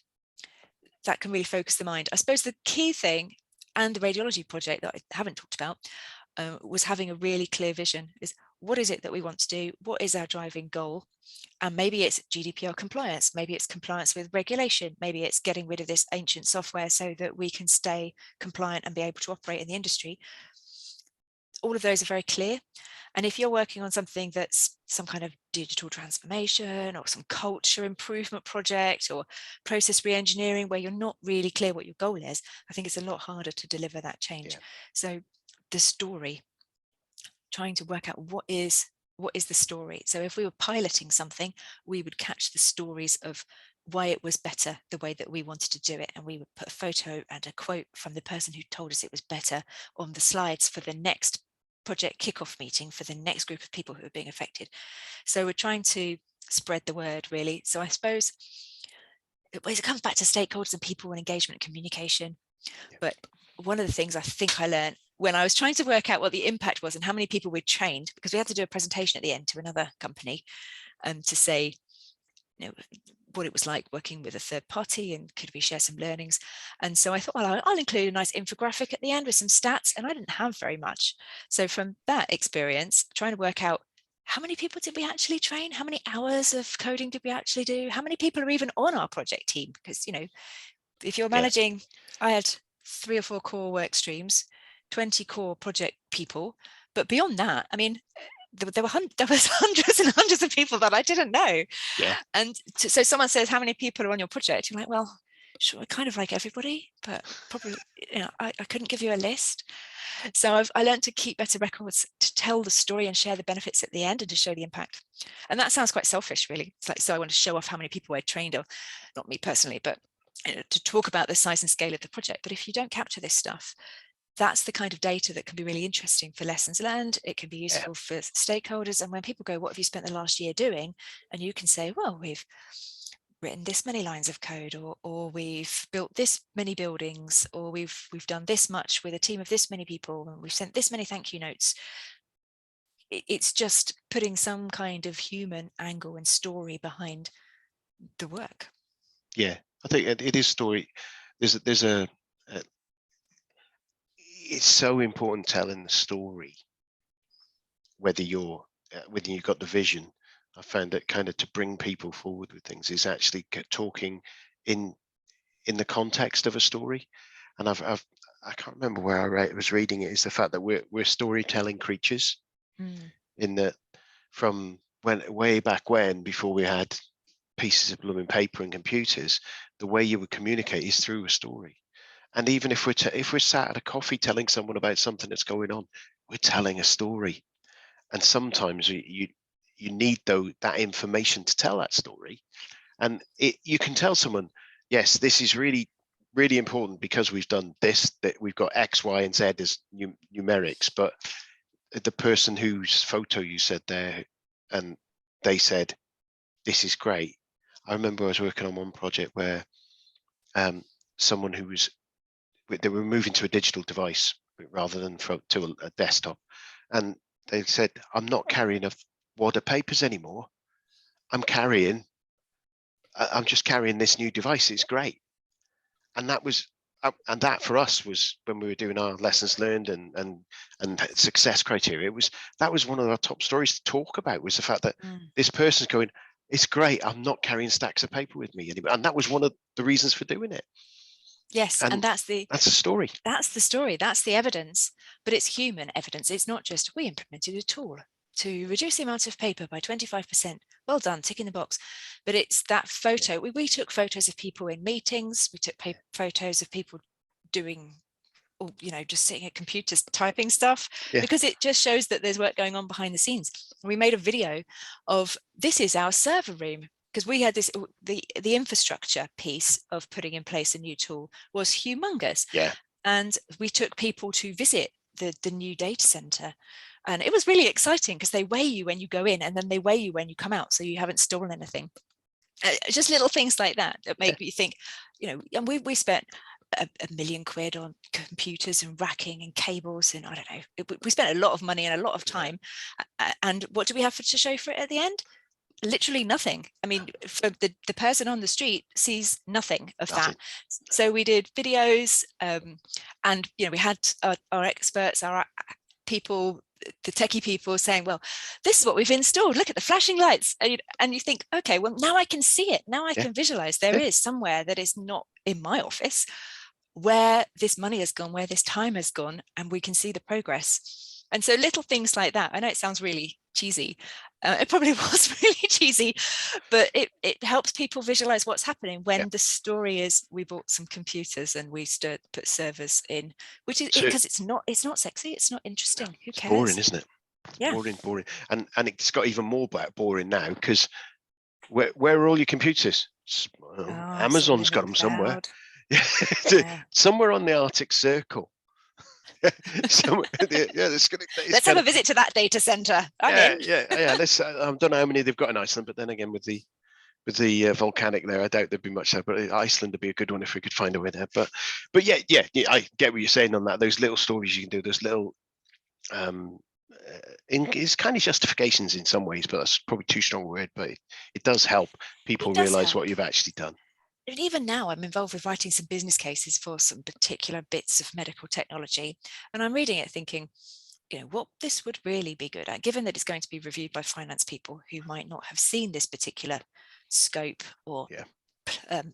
that can really focus the mind. I suppose the key thing, and the radiology project that I haven't talked about, was having a really clear vision. Is what is it that we want to do? What is our driving goal? And maybe it's GDPR compliance, maybe it's compliance with regulation, maybe it's getting rid of this ancient software so that we can stay compliant and be able to operate in the industry. All of those are very clear. And if you're working on something that's some kind of digital transformation or some culture improvement project or process re-engineering where you're not really clear what your goal is, I think it's a lot harder to deliver that change. So the story, trying to work out what is the story. So if we were piloting something, we would catch the stories of why it was better the way that we wanted to do it, and we would put a photo and a quote from the person who told us it was better on the slides for the next project kickoff meeting for the next group of people who are being affected. So we're trying to spread the word, really. So I suppose it comes back to stakeholders and people and engagement and communication. But one of the things I think I learned when I was trying to work out what the impact was and how many people we'd trained, because we had to do a presentation at the end to another company to say, what it was like working with a third party, and could we share some learnings. And so I thought, well, I'll include a nice infographic at the end with some stats, and I didn't have very much. So from that experience, trying to work out how many people did we actually train, how many hours of coding did we actually do, how many people are even on our project team, because if you're managing, I had 3 or 4 core work streams, 20 core project people, but beyond that, I mean, there was hundreds and hundreds of people that I didn't know. And so someone says, how many people are on your project? You're like, well, sure, kind of like everybody, but probably, I couldn't give you a list. So I learned to keep better records, to tell the story and share the benefits at the end, and to show the impact. And that sounds quite selfish, really. It's like, so I want to show off how many people I trained, or not me personally, but to talk about the size and scale of the project. But if you don't capture this stuff, that's the kind of data that can be really interesting for lessons learned. It can be useful for stakeholders. And when people go, what have you spent the last year doing? And you can say, well, we've written this many lines of code, or we've built this many buildings, or we've done this much with a team of this many people, and we've sent this many thank you notes. It's just putting some kind of human angle and story behind the work. Yeah, I think it is story. There's a it's so important telling the story, whether you've got the vision. I found that kind of to bring people forward with things is actually talking in the context of a story. And I can't remember where I was reading it, is the fact that we're storytelling creatures. In that, from way back when, before we had pieces of blooming paper and computers, the way you would communicate is through a story. And even if we're sat at a coffee telling someone about something that's going on, we're telling a story. And sometimes you need that information to tell that story. And you can tell someone, yes, this is really, really important because we've done this, that we've got X, Y, and Z as numerics. But the person whose photo you said there, and they said, this is great. I remember I was working on one project where someone they were moving to a digital device rather than to a desktop. And they said, I'm not carrying a wad of papers anymore. I'm just carrying this new device. It's great. And that for us was when we were doing our lessons learned and success criteria. That was one of our top stories to talk about, was the fact that this person's going, it's great, I'm not carrying stacks of paper with me anymore. And that was one of the reasons for doing it. Yes, and that's the story. That's the story. That's the evidence. But it's human evidence. It's not just, we implemented a tool to reduce the amount of paper by 25%. Well done, tick in the box. But it's that photo. We took photos of people in meetings. We took photos of people doing, just sitting at computers typing stuff, because it just shows that there's work going on behind the scenes. We made a video of, this is our server room, because we had this, the infrastructure piece of putting in place a new tool was humongous. And we took people to visit the new data center. And it was really exciting because they weigh you when you go in, and then they weigh you when you come out, so you haven't stolen anything. Just little things like that make me think, and we spent £1 million on computers and racking and cables, and I don't know, we spent a lot of money and a lot of time. And what do we have to show for it at the end? Literally nothing. I mean, for the person on the street sees nothing of that. So we did videos, and we had our experts, our people, the techie people, saying, well, this is what we've installed, look at the flashing lights. And you think, okay, well, now I can see it, now I can visualize there is somewhere that is not in my office where this money has gone, where this time has gone, and we can see the progress. And so little things like that. I know it sounds really cheesy. It probably was really cheesy, but it helps people visualize what's happening when the story is, we bought some computers and we put servers in, which is because it's not sexy, it's not interesting. Who cares? Boring, isn't it? Boring. And it's got even more boring now, because where are all your computers? Amazon's got them somewhere. Somewhere on the Arctic Circle. Let's have a visit to that data center. I don't know how many they've got in Iceland, but then again, with the volcanic there, I doubt there'd be much there. But Iceland would be a good one if we could find a way there. But I get what you're saying on that. Those little stories you can do, those little it's kind of justifications in some ways, but that's probably too strong a word, but it does help people realize what you've actually done. And even now I'm involved with writing some business cases for some particular bits of medical technology, and I'm reading it thinking, what this would really be good at, given that it's going to be reviewed by finance people who might not have seen this particular scope or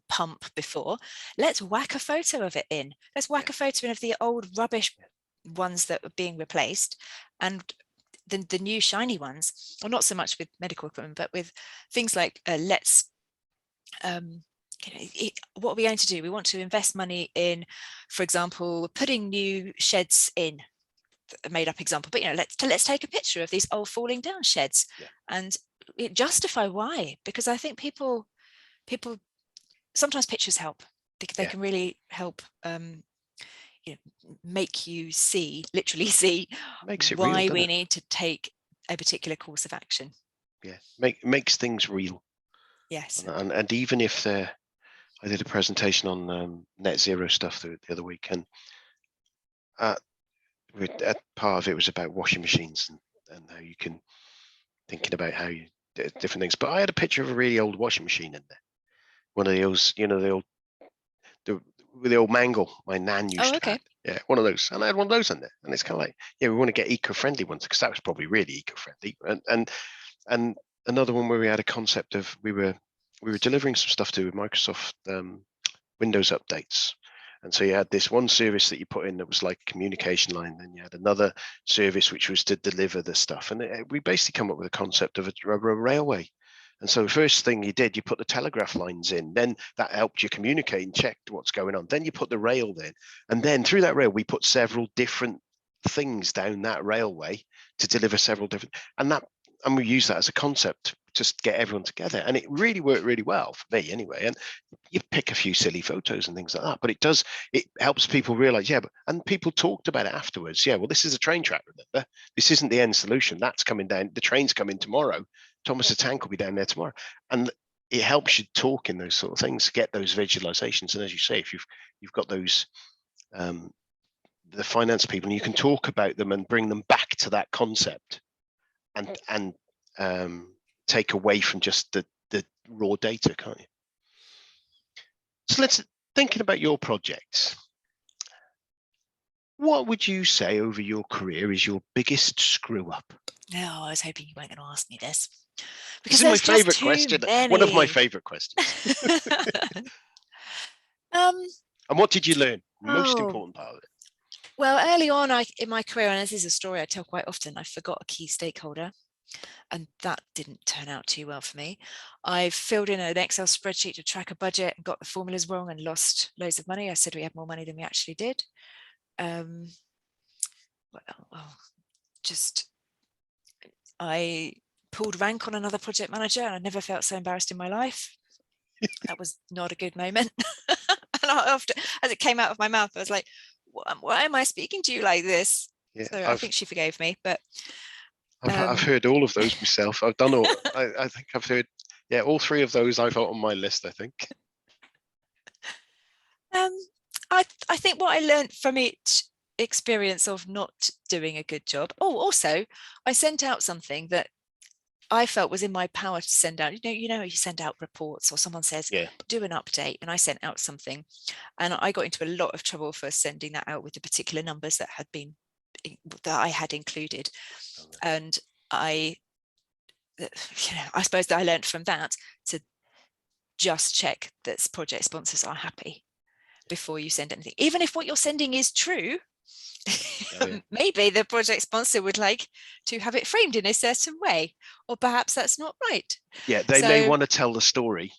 pump before. Let's whack a photo of it in. Let's whack a photo in of the old rubbish ones that are being replaced, and the new shiny ones, or not so much with medical equipment, but with things like what are we going to do? We want to invest money in, for example, putting new sheds in. A made up example, but let's take a picture of these old falling down sheds and justify why, because I think people sometimes pictures help, because they can really help make you literally see why we need to take a particular course of action. Makes things real. Yes. And even if I did a presentation on net zero stuff the other week, and part of it was about washing machines and how you can thinking about how you different things. But I had a picture of a really old washing machine in there. One of those, the old mangle my nan used to have. Yeah, one of those. And I had one of those in there. And it's kind of like, we want to get eco-friendly ones, because that was probably really eco-friendly. And another one where we had a concept of we were delivering some stuff to Microsoft Windows updates. And so you had this one service that you put in that was like a communication line. Then you had another service which was to deliver the stuff. And we basically come up with a concept of a railway. And so the first thing you did, you put the telegraph lines in. Then that helped you communicate and check what's going on. Then you put the rail in. And then through that rail, we put several different things down that railway to deliver several different. And we use that as a concept just to get everyone together. And it really worked really well for me anyway. And you pick a few silly photos and things like that, but it helps people realize, and people talked about it afterwards. Well, this is a train track, remember? This isn't the end solution. That's coming down. The train's coming tomorrow. Thomas the Tank will be down there tomorrow. And it helps you talk in those sort of things, get those visualizations. And as you say, if you've got those, the finance people, and you can talk about them and bring them back to that concept and take away from just the raw data, can't you? So let's thinking about your projects. What would you say over your career is your biggest screw up? No, I was hoping you weren't going to ask me this. Because this is my favorite question. One of my favorite questions. And what did you learn? Most important part of it. Well, early on in my career, and this is a story I tell quite often, I forgot a key stakeholder. And that didn't turn out too well for me. I filled in an Excel spreadsheet to track a budget and got the formulas wrong and lost loads of money. I said we had more money than we actually did. I pulled rank on another project manager, and I never felt so embarrassed in my life. That was not a good moment. And after, as it came out of my mouth, I was like, why am I speaking to you like this? So I think she forgave me, but I've heard all of those myself. I've done all. I think I've heard. All three of those I've got on my list, I think. I think what I learned from each experience of not doing a good job. Also, I sent out something that I felt was in my power to send out. You send out reports, or someone says, do an update, and I sent out something, and I got into a lot of trouble for sending that out with the particular numbers that I had included. And I suppose that I learned from that to just check that project sponsors are happy before you send anything, even if what you're sending is true. Maybe the project sponsor would like to have it framed in a certain way, or perhaps that's not right. They may want to tell the story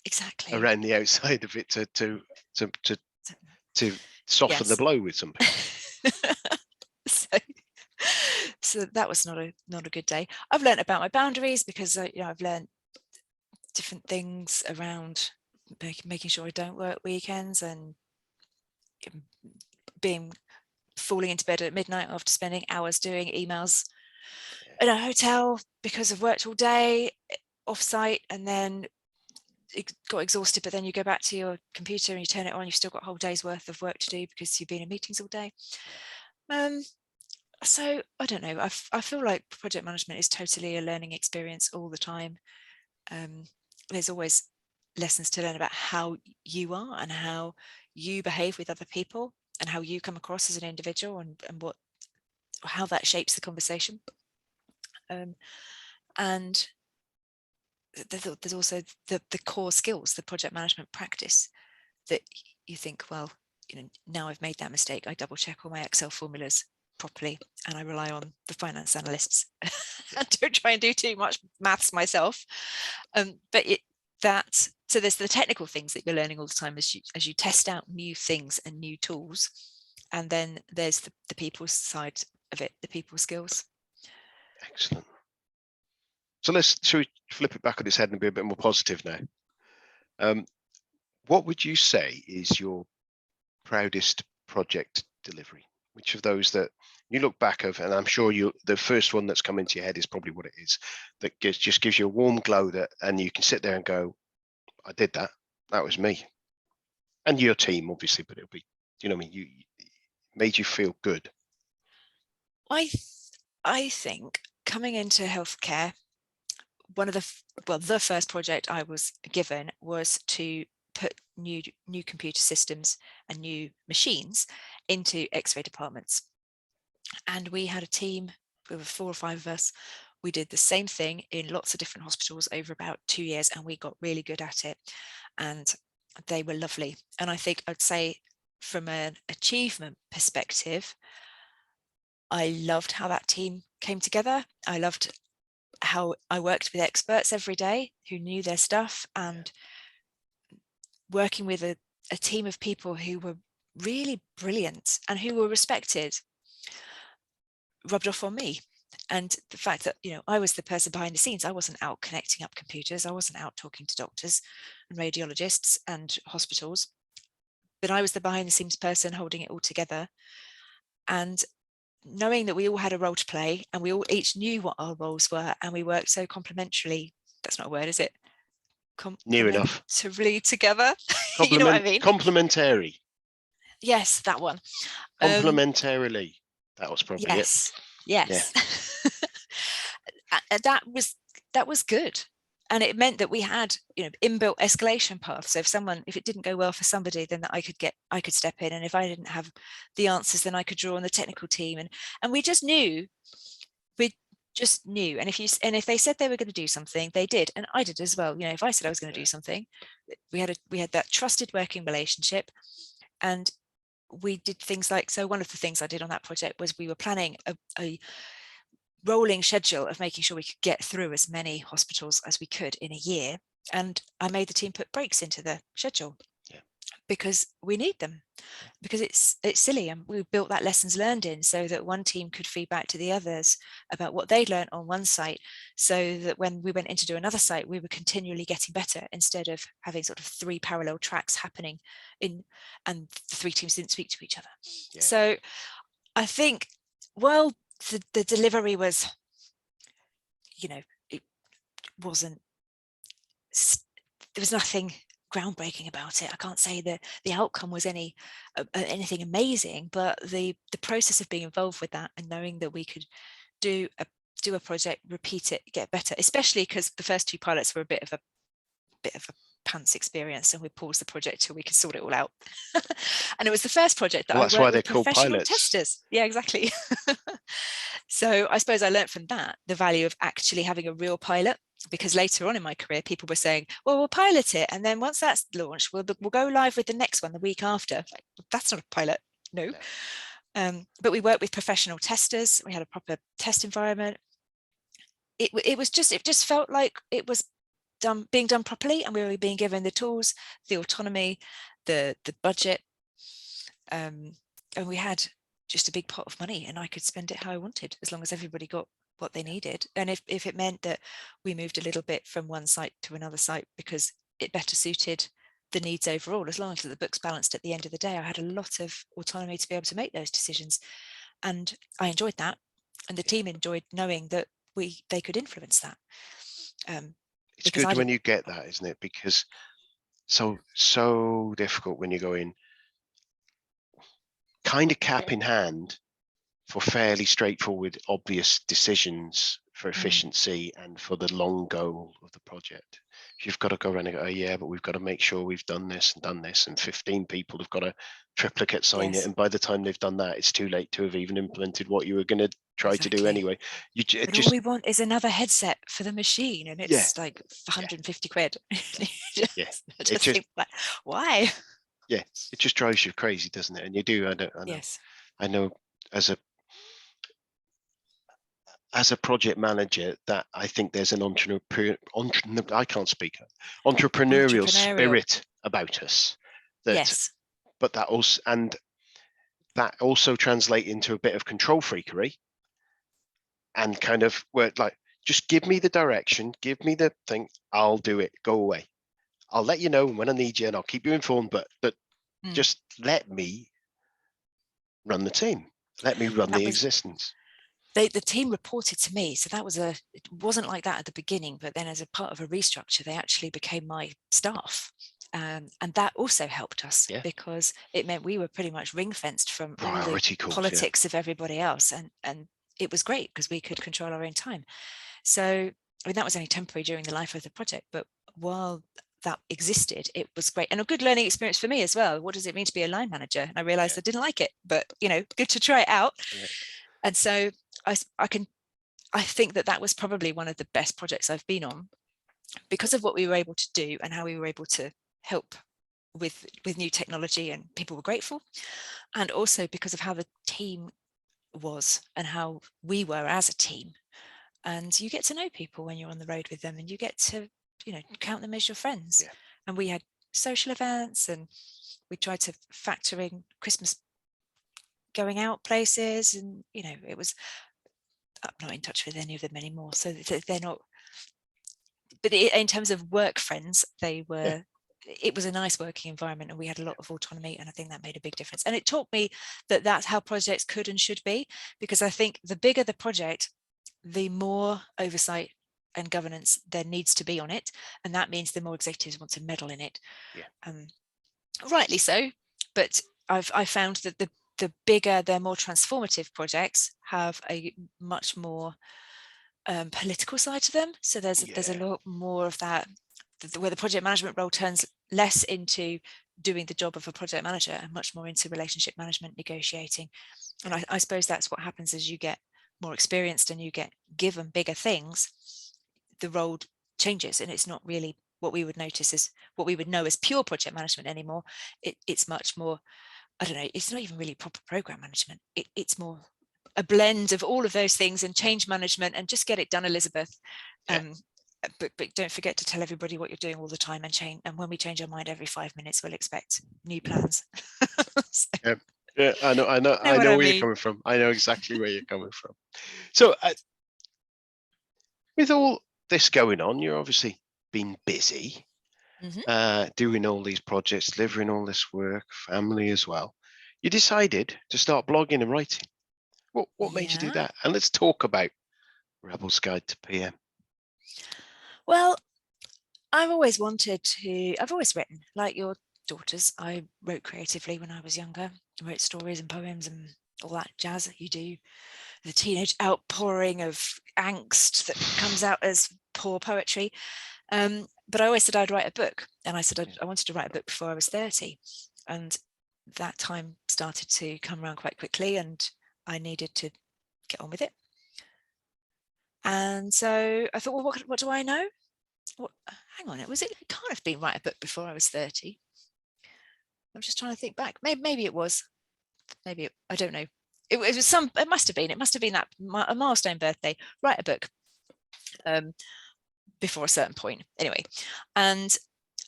exactly around the outside of it to soften the blow with some people. So that was not a good day. I've learned about my boundaries, because I've learned different things around making sure I don't work weekends, and falling into bed at midnight after spending hours doing emails in a hotel because I've worked all day off-site, and then got exhausted, but then you go back to your computer and you turn it on, you've still got a whole day's worth of work to do because you've been in meetings all day. So I don't know. I feel like project management is totally a learning experience all the time. There's always lessons to learn about how you are and how you behave with other people and how you come across as an individual, and how that shapes the conversation. And there's also the core skills, the project management practice that you think, well, now I've made that mistake, I double check all my Excel formulas properly, and I rely on the finance analysts. I don't try and do too much maths myself. But so there's the technical things that you're learning all the time as you test out new things and new tools, and then there's the people side of it, the people skills. Excellent. So should we flip it back on its head and be a bit more positive now? What would you say is your proudest project delivery? Which of those that you look back of, and I'm sure the first one that's come into your head is probably what it is, that just gives you a warm glow, and you can sit there and go, I did that. That was me. And your team, obviously, but it'll be, you made you feel good. I think coming into healthcare, the first project I was given was to put new computer systems and new machines into X-ray departments. And we had a team, there were 4 or 5 of us. We did the same thing in lots of different hospitals over about 2 years, and we got really good at it. And they were lovely. And I think I'd say from an achievement perspective, I loved how that team came together. I loved how I worked with experts every day who knew their stuff, and working with a team of people who were really brilliant and who were respected rubbed off on me. And the fact that, I was the person behind the scenes, I wasn't out connecting up computers, I wasn't out talking to doctors and radiologists and hospitals, but I was the behind the scenes person holding it all together. And knowing that we all had a role to play, and we all each knew what our roles were, and we worked so complementarily, that's not a word, is it? Near enough. Complementarily together. You know what I mean? Complementary. Yes, that one. Complementarily. That was probably yes, it. Yes. Yeah. that was good. And it meant that we had, inbuilt escalation paths. So if it didn't go well for somebody, then I could step in. And if I didn't have the answers, then I could draw on the technical team. And we just knew. And if they said they were going to do something, they did. And I did as well. If I said I was going to do something, we had that trusted working relationship. And we did things like, so one of the things I did on that project was we were planning a rolling schedule of making sure we could get through as many hospitals as we could in a year. And I made the team put breaks into the schedule because we need them, because it's silly. And we built that lessons learned in, so that one team could feed back to the others about what they'd learned on one site, so that when we went in to do another site, we were continually getting better, instead of having sort of 3 parallel tracks happening and the 3 teams didn't speak to each other. So I think, well, the delivery was, it wasn't, there was nothing groundbreaking about it. I can't say that the outcome was anything amazing, but the process of being involved with that and knowing that we could do a project, repeat it, get better, especially because the first 2 pilots were a bit of a pants experience, and we paused the project till we could sort it all out. And it was the first project that I worked with professional testers. Yeah, exactly. So I suppose I learned from that the value of actually having a real pilot, because later on in my career, people were saying, well, we'll pilot it, and then once that's launched, we'll go live with the next one the week after. Like, that's not a pilot. No. But we worked with professional testers. We had a proper test environment. It just felt like it was being done properly, and we were being given the tools, the autonomy, the budget, and we had just a big pot of money, and I could spend it how I wanted, as long as everybody got what they needed. And if it meant that we moved a little bit from one site to another site because it better suited the needs overall, as long as the book's balanced at the end of the day, I had a lot of autonomy to be able to make those decisions, and I enjoyed that, and the team enjoyed knowing that they could influence that. It's good when you get that, isn't it? Because so difficult when you go in kind of cap in hand for fairly straightforward, obvious decisions for efficiency and for the long goal of the project. You've got to go around and go, oh yeah, but we've got to make sure we've done this, and 15 people have got to triplicate sign it. And by the time they've done that, it's too late to have even implemented what you were going to try to do anyway. All we want is another headset for the machine, and it's like 150 quid. Think, like, why? Yeah, it just drives you crazy, doesn't it? And you do. I know. Yes. I know as a project manager that I think there's an entrepreneurial spirit about us. But that also translate into a bit of control freakery, and kind of where like, just give me the direction, give me the thing, I'll do it, go away. I'll let you know when I need you and I'll keep you informed, but just let me run the team. Let me run the existence. The team reported to me, so it wasn't like that at the beginning, but then as a part of a restructure, they actually became my staff. And that also helped us because it meant we were pretty much ring fenced from all the politics of everybody else. And it was great because we could control our own time. So, I mean, that was only temporary during the life of the project, but while that existed, it was great and a good learning experience for me as well. What does it mean to be a line manager? And I realized I didn't like it, but good to try it out. And so I think that was probably one of the best projects I've been on because of what we were able to do and how we were able to help with new technology, and people were grateful, and also because of how the team was and how we were as a team. And you get to know people when you're on the road with them, and you get to count them as your friends. And we had social events, and we tried to factor in Christmas going out places, and it was, I'm not in touch with any of them anymore, so they're not, but in terms of work friends, they were it was a nice working environment, and we had a lot of autonomy, and I think that made a big difference. And it taught me that that's how projects could and should be, because I think the bigger the project, the more oversight and governance there needs to be on it, and that means the more executives want to meddle in it. Rightly so, but I found that the bigger, the more transformative projects have a much more political side to them. So there's a lot more of that, where the project management role turns less into doing the job of a project manager and much more into relationship management, negotiating. And I suppose that's what happens as you get more experienced and you get given bigger things, the role changes, and it's not really what we would notice as what we would know as pure project management anymore. It's much more, I don't know, it's not even really proper program management. It's more a blend of all of those things, and change management, and just get it done, Elizabeth. But don't forget to tell everybody what you're doing all the time, and change. And when we change our mind every 5 minutes, we'll expect new plans. I know where you're coming from. I know exactly where you're coming from. So with all this going on, you're obviously been busy, doing all these projects, delivering all this work, family as well. You decided to start blogging and writing. What made you do that? And let's talk about Rebel's Guide to PM. Well, I've always written, like your daughters. I wrote creatively when I was younger. I wrote stories and poems and all that jazz that you do, the teenage outpouring of angst that comes out as poor poetry. But I always said I'd write a book, and I said I wanted to write a book before I was 30, and that time started to come around quite quickly, and I needed to get on with it. And so I thought, well, what do I know? Well, hang on, it can't have been write a book before I was 30. I'm just trying to think back. Maybe it was. Maybe I don't know. It must have been. It must have been that a milestone birthday. Write a book. Before a certain point, anyway. And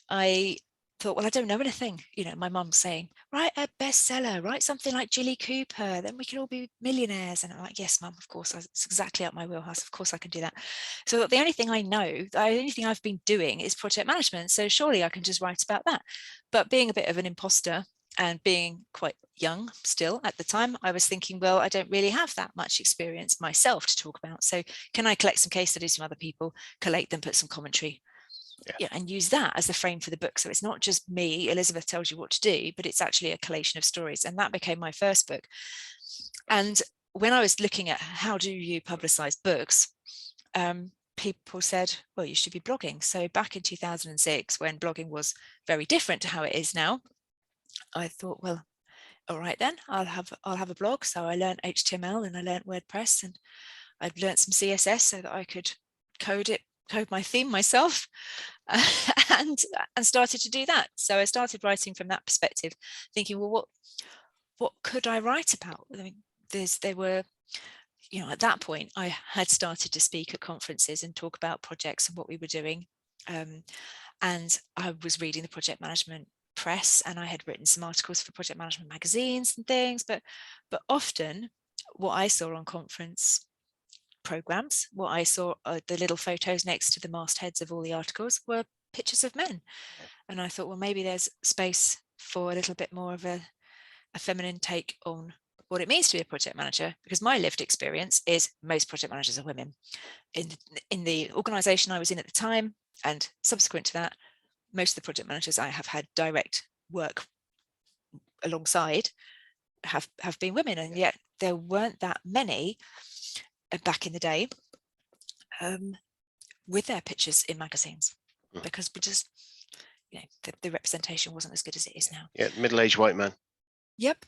I thought, well, I don't know anything. My mum's saying, write a bestseller, write something like Jilly Cooper, then we can all be millionaires. And I'm like, yes, mum, of course, it's exactly up my wheelhouse. Of course I can do that. So the only thing I know, the only thing I've been doing is project management. So surely I can just write about that. But being a bit of an imposter and being quite young still at the time, I was thinking, well, I don't really have that much experience myself to talk about. So can I collect some case studies from other people, collate them, put some commentary, and use that as the frame for the book? So it's not just me, Elizabeth tells you what to do, but it's actually a collation of stories. And that became my first book. And when I was looking at how do you publicize books, people said, well, you should be blogging. So back in 2006, when blogging was very different to how it is now, I thought, well, all right then, I'll have a blog. So I learned HTML and I learned WordPress, and I've learned some CSS so that I could code my theme myself, and started to do that. So I started writing from that perspective, thinking, well, what could I write about? I mean, there were, at that point, I had started to speak at conferences and talk about projects and what we were doing. And I was reading the project management press, and I had written some articles for project management magazines and things, but often what I saw on conference programs, what I saw, the little photos next to the mastheads of all the articles, were pictures of men. And I thought, well, maybe there's space for a little bit more of a feminine take on what it means to be a project manager, because my lived experience is most project managers are women. In the organization I was in at the time, and subsequent to that, most of the project managers I have had direct work alongside have been women, and yet there weren't that many back in the day with their pictures in magazines, because we just, the representation wasn't as good as it is now. Yeah, middle-aged white man. Yep.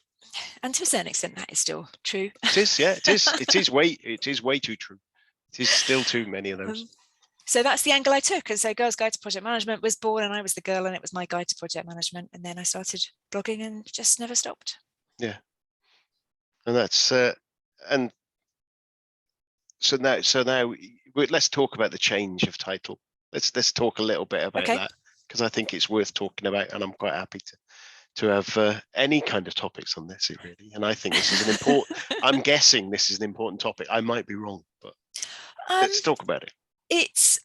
And to a certain extent, that is still true. It is, yeah, it is. It is way too true. It is still too many of those. So that's the angle I took. And so Girls Guide to Project Management was born, and I was the girl, and it was my guide to project management. And then I started blogging and just never stopped. Yeah. And that's and so now let's talk about the change of title. Let's talk a little bit about that, because I think it's worth talking about, and I'm quite happy to have any kind of topics on this, really. And I think this is an important, I'm guessing this is an important topic. I might be wrong, but let's talk about it. It's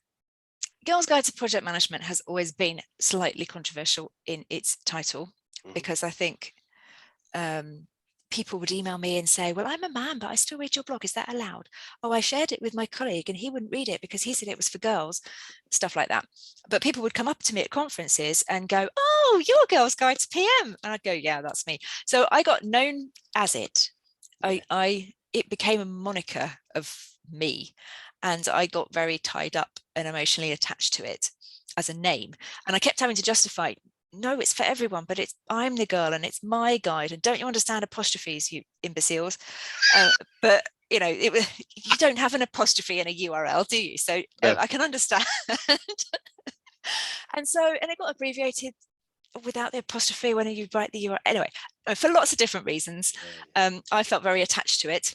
Girls Guide to Project Management has always been slightly controversial in its title, because I think people would email me and say, well, I'm a man, but I still read your blog. Is that allowed? Oh, I shared it with my colleague and he wouldn't read it because he said it was for girls, stuff like that. But people would come up to me at conferences and go, oh, you're Girls Guide to PM. And I'd go, yeah, that's me. So I got known as it. It became a moniker of me, and I got very tied up and emotionally attached to it as a name. And I kept having to justify, no, it's for everyone, but I'm the girl and it's my guide, and don't you understand apostrophes, you imbeciles? But you don't have an apostrophe in a URL, do you? So no. I can understand. And it got abbreviated without the apostrophe when you write the URL. Anyway, for lots of different reasons, I felt very attached to it.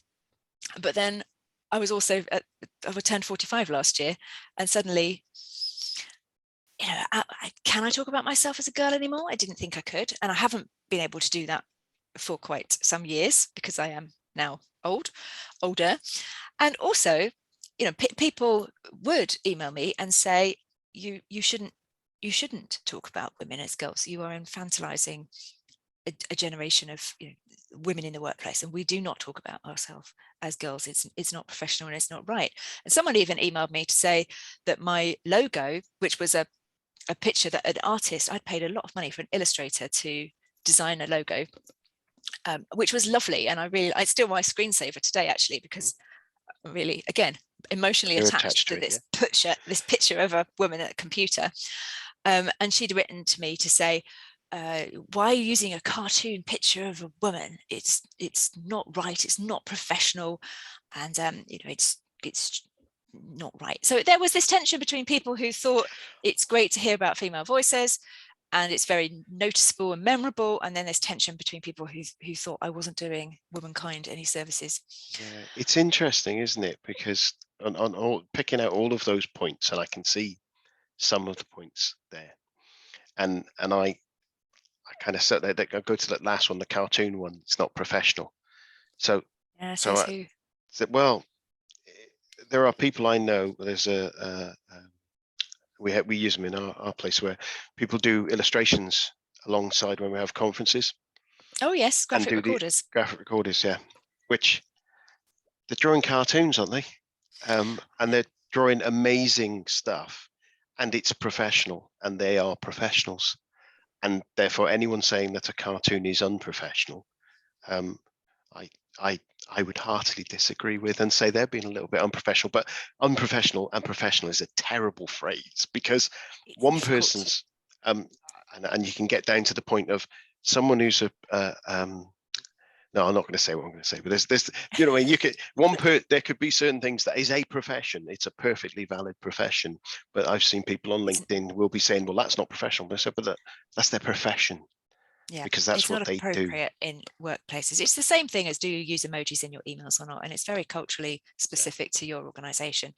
But then I was also I turned 45 last year, and suddenly, can I talk about myself as a girl anymore? I didn't think I could, and I haven't been able to do that for quite some years, because I am now older. And also, people would email me and say, you shouldn't talk about women as girls. You are infantilizing a generation of women in the workplace, and we do not talk about ourselves as girls. It's not professional and it's not right. And someone even emailed me to say that my logo, which was a picture that an artist, I'd paid a lot of money for an illustrator to design a logo, which was lovely, and it's still my screensaver today, actually, because I'm really, again, emotionally attached to this picture of a woman at a computer. And she'd written to me to say, why are you using a cartoon picture of a woman? It's not right. It's not professional, and it's not right. So there was this tension between people who thought it's great to hear about female voices and it's very noticeable and memorable, and then there's tension between people who thought I wasn't doing womankind any services. Yeah, it's interesting, isn't it? Because on all, picking out all of those points, and I can see some of the points there, and I kind of said that I go to that last one, the cartoon one. It's not professional. So yeah, well, there are people I know. There's we use them in our place where people do illustrations alongside when we have conferences. Oh yes, graphic recorders, yeah, which they're drawing cartoons, aren't they? And they're drawing amazing stuff, and it's professional, and they are professionals. And therefore, anyone saying that a cartoon is unprofessional, I would heartily disagree with and say they're being a little bit unprofessional. But unprofessional and professional is a terrible phrase, because It's one difficult. person's and you can get down to the point of someone who's a no, I'm not going to say what I'm going to say, but there's you know, you could there could be certain things that is a profession. It's a perfectly valid profession, but I've seen people on LinkedIn will be saying, well, that's not professional. I said, but that's their profession. Yeah, Because that's it's what not they do. appropriate in workplaces. It's the same thing as, do you use emojis in your emails or not? And it's very culturally specific to your organization.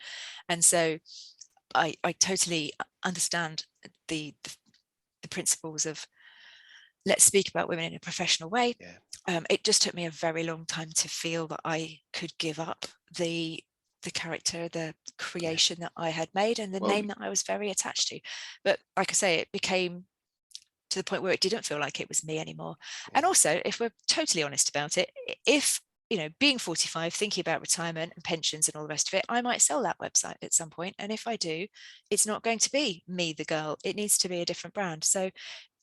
And so I totally understand the principles of, let's speak about women in a professional way. Yeah. It just took me a very long time to feel that I could give up the character, the creation that I had made, and the name that I was very attached to. But like I say, it became to the point where it didn't feel like it was me anymore. And also, if we're totally honest about it, if being 45, thinking about retirement and pensions and all the rest of it, I might sell that website at some point. And if I do, it's not going to be me, the girl. It needs to be a different brand. So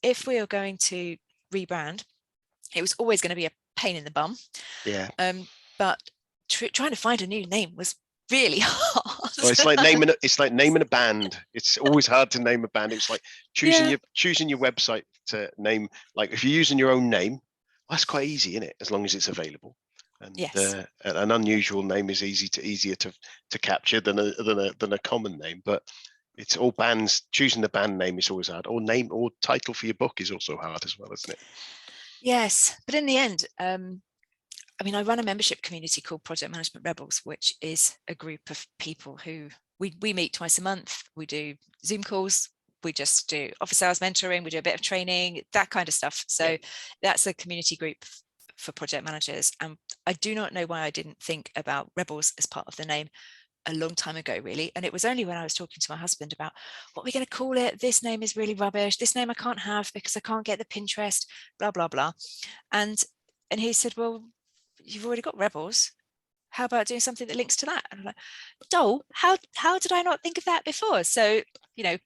if we are going to rebrand, it was always going to be a pain in the bum. Yeah. But trying to find a new name was really hard. Well, it's like naming a band. It's always hard to name a band. It's like choosing your website to name. Like if you're using your own name, well, that's quite easy, isn't it? As long as it's available. And yes. An unusual name is easier to capture than a common name. But it's all bands. Choosing the band name is always hard. Or name or title for your book is also hard as well, isn't it? Yes, but in the end, I mean, I run a membership community called Project Management Rebels, which is a group of people who we meet twice a month. We do Zoom calls. We just do office hours mentoring. We do a bit of training, that kind of stuff. So that's a community group for project managers. And I do not know why I didn't think about Rebels as part of the name a long time ago, really. And it was only when I was talking to my husband about what we're going to call it. This name is really rubbish. This name I can't have because I can't get the Pinterest, blah, blah, blah. And he said, well, you've already got Rebels. How about doing something that links to that? And I'm like, Dole, how did I not think of that before? So,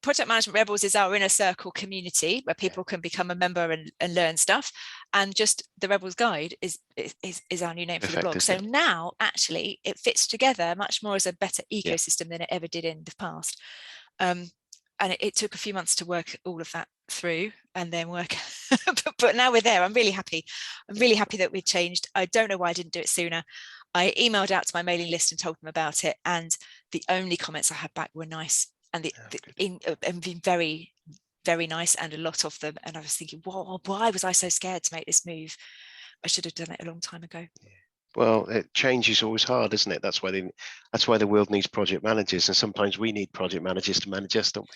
Project Management Rebels is our inner circle community where people can become a member and learn stuff. And just the Rebels Guide is our new name for the blog. So now actually it fits together much more as a better ecosystem than it ever did in the past. And it took a few months to work all of that through and then work. But now we're there. I'm really happy. I'm really happy that we changed. I don't know why I didn't do it sooner. I emailed out to my mailing list and told them about it. And the only comments I had back were nice and been very, very nice, and a lot of them. And I was thinking, why was I so scared to make this move? I should have done it a long time ago. Yeah. Well, change is always hard, isn't it? That's why the world needs project managers, and sometimes we need project managers to manage us, don't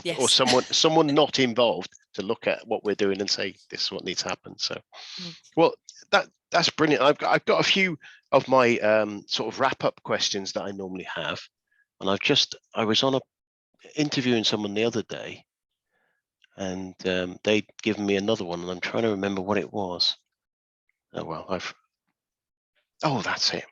we? Or someone not involved to look at what we're doing and say this is what needs to happen. So, well, that's brilliant. I've got a few of my sort of wrap up questions that I normally have, and I was on interviewing someone the other day, and they'd given me another one, and I'm trying to remember what it was. Oh well, that's it.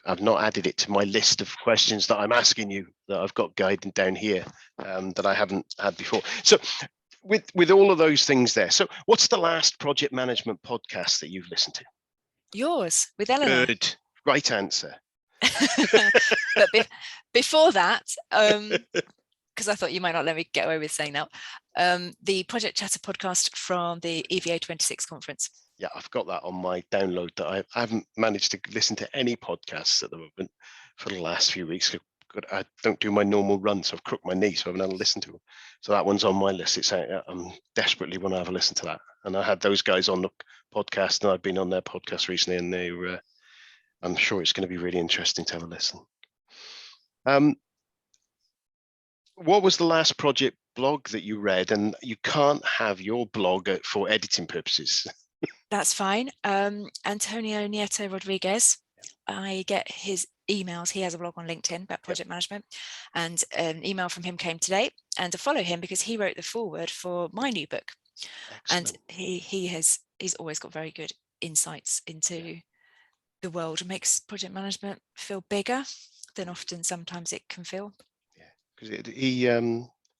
I've not added it to my list of questions that I'm asking you that I've got guiding down here that I haven't had before. So with all of those things there, so what's the last project management podcast that you've listened to? Yours with Eleanor. Good, right answer. But before that, because I thought you might not let me get away with saying that, the Project Chatter podcast from the EVA 26 conference. Yeah, I've got that on my download. That I haven't managed to listen to any podcasts at the moment for the last few weeks. I don't do my normal run, so I've crooked my knee, so I haven't had to listen to them. So that one's on my list. It's I'm desperately want to have a listen to that. And I had those guys on the podcast, and I've been on their podcast recently, and they were. I'm sure it's going to be really interesting to have a listen. What was the last project blog that you read? And you can't have your blog for editing purposes. That's fine. Antonio Nieto Rodriguez. I get his emails. He has a blog on LinkedIn about project management, and an email from him came today. And to follow him because he wrote the foreword for my new book. Excellent. And he's always got very good insights into the world and makes project management feel bigger than often sometimes it can feel. Yeah, because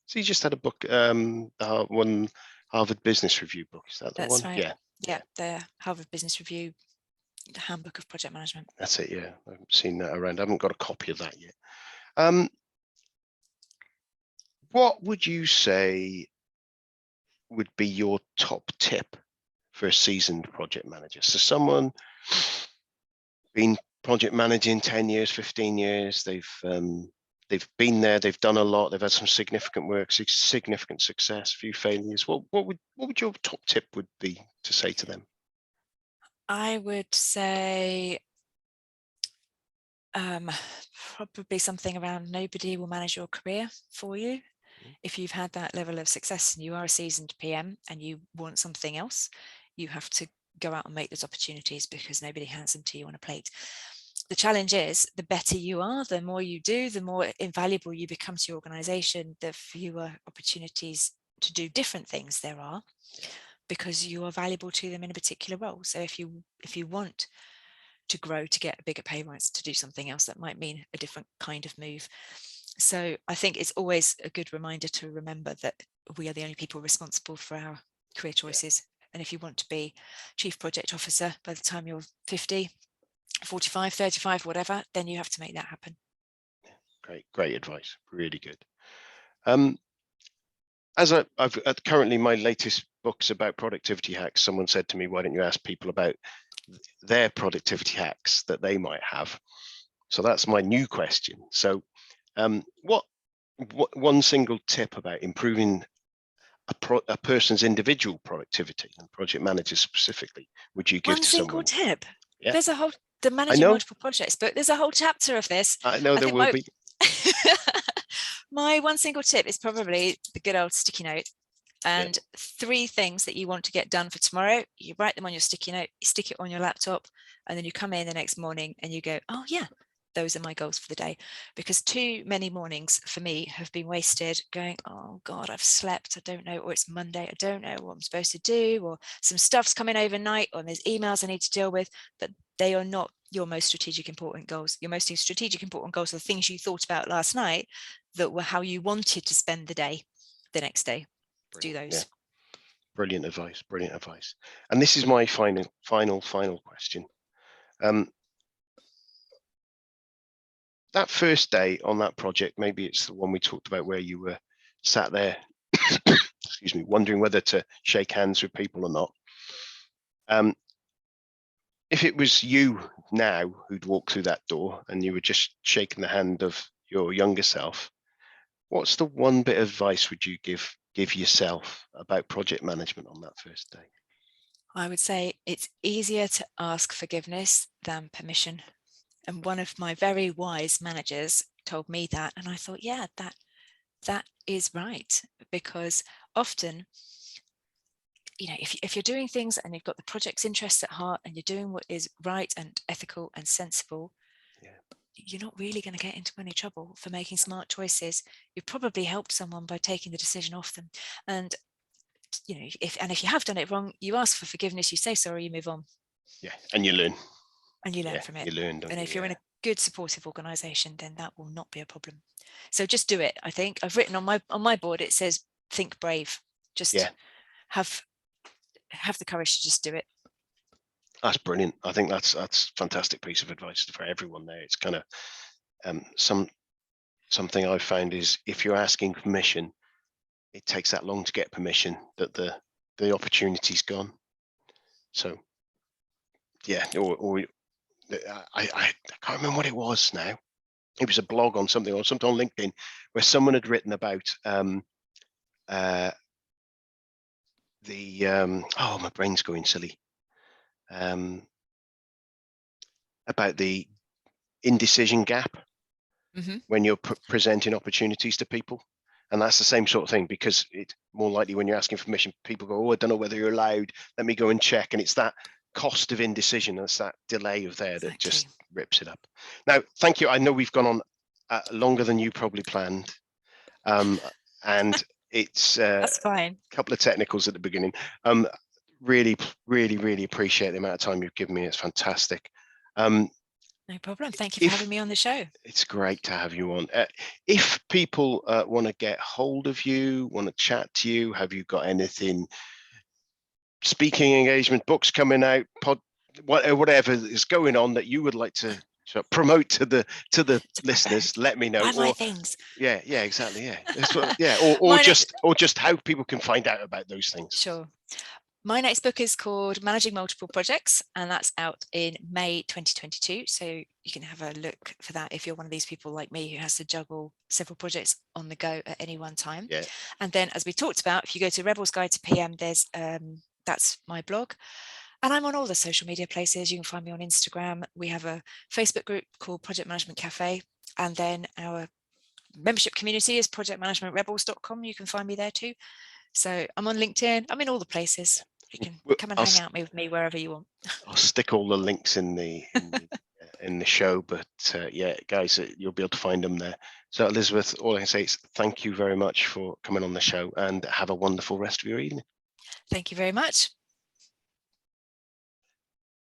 he just had a book, one Harvard Business Review book. Is that the That's one? right. Yeah. Yeah, the Harvard Business Review, the Handbook of Project Management. That's it. Yeah, I haven't seen that around. I haven't got a copy of that yet. What would you say would be your top tip for a seasoned project manager? So someone been project managing 10 years, 15 years, they've been there, they've done a lot, they've had some significant work, significant success, a few failures. What would your top tip would be to say to them? I would say probably something around nobody will manage your career for you. If you've had that level of success and you are a seasoned PM and you want something else, you have to go out and make those opportunities, because nobody hands them to you on a plate. The challenge is, the better you are, the more you do, the more invaluable you become to your organization, the fewer opportunities to do different things there are, because you are valuable to them in a particular role. So if you want to grow, to get a bigger pay rise, to do something else, that might mean a different kind of move. So I think it's always a good reminder to remember that we are the only people responsible for our career choices. And if you want to be chief project officer by the time you're 50, 45, 35, whatever, then you have to make that happen. Great advice. Really good. As I've currently, my latest book's about productivity hacks. Someone said to me, why don't you ask people about their productivity hacks that they might have? So that's my new question. So what one single tip about improving a person's individual productivity, and project managers specifically, would you give One to single someone? tip? Yeah. There's a whole, the Managing Multiple Projects book, there's a whole chapter of this. I know there will be. My one single tip is probably the good old sticky note. And 3 things that you want to get done for tomorrow, you write them on your sticky note, you stick it on your laptop, and then you come in the next morning and you go, oh yeah, those are my goals for the day. Because too many mornings for me have been wasted going, oh God, I've slept, I don't know, or it's Monday, I don't know what I'm supposed to do, or some stuff's coming overnight, or there's emails I need to deal with, but they are not your most strategic important goals. Your most strategic important goals are the things you thought about last night that were how you wanted to spend the day the next day. Brilliant. Do those. Yeah. Brilliant advice. Brilliant advice. And this is my final question. That first day on that project, maybe it's the one we talked about where you were sat there, excuse me, wondering whether to shake hands with people or not. If it was you now who'd walk through that door and you were just shaking the hand of your younger self, what's the one bit of advice would you give yourself about project management on that first day? I would say it's easier to ask forgiveness than permission. And one of my very wise managers told me that, and I thought, yeah, that is right. Because often, you know, if you're doing things and you've got the project's interests at heart and you're doing what is right and ethical and sensible, you're not really going to get into any trouble for making smart choices. You've probably helped someone by taking the decision off them. And you know, if you have done it wrong, you ask for forgiveness, you say sorry, you move on. Yeah, and you learn. And you learn from it. You learn, don't and you? if you're in a good supportive organization, then that will not be a problem. So just do it. I think I've written on my board, it says think brave. Just have the courage to just do it. That's brilliant. I think that's a fantastic piece of advice for everyone there. It's kind of something I've found is, if you're asking permission, it takes that long to get permission that the opportunity's gone. So yeah, or I can't remember what it was now. It was a blog on something on LinkedIn where someone had written about oh, my brain's going silly. About the indecision gap when you're presenting opportunities to people. And that's the same sort of thing, because it's more likely when you're asking for permission, people go, oh, I don't know whether you're allowed, let me go and check. And it's that cost of indecision, that's that delay of there that just rips it up. Now, thank you. I know we've gone on longer than you probably planned. And it's that's fine. A couple of technicals at the beginning. Really appreciate the amount of time you've given me. It's fantastic. No problem. Thank you for having me on the show. It's great to have you on. If people want to get hold of you, want to chat to you, have you got anything, speaking engagement, books coming out, whatever is going on that you would like to promote to the listeners, let me know. Buy my things. Yeah, exactly. Yeah, yeah, or just how people can find out about those things. Sure. My next book is called Managing Multiple Projects, and that's out in May 2022. So you can have a look for that if you're one of these people like me who has to juggle several projects on the go at any one time. Yeah. And then, as we talked about, if you go to Rebel's Guide to PM, there's that's my blog. And I'm on all the social media places. You can find me on Instagram. We have a Facebook group called Project Management Cafe. And then our membership community is projectmanagementrebels.com. You can find me there too. So I'm on LinkedIn. I'm in all the places. You can come and hang out with me wherever you want. I'll stick all the links in the show, but yeah, guys, you'll be able to find them there. So Elizabeth, all I can say is thank you very much for coming on the show, and have a wonderful rest of your evening. Thank you very much.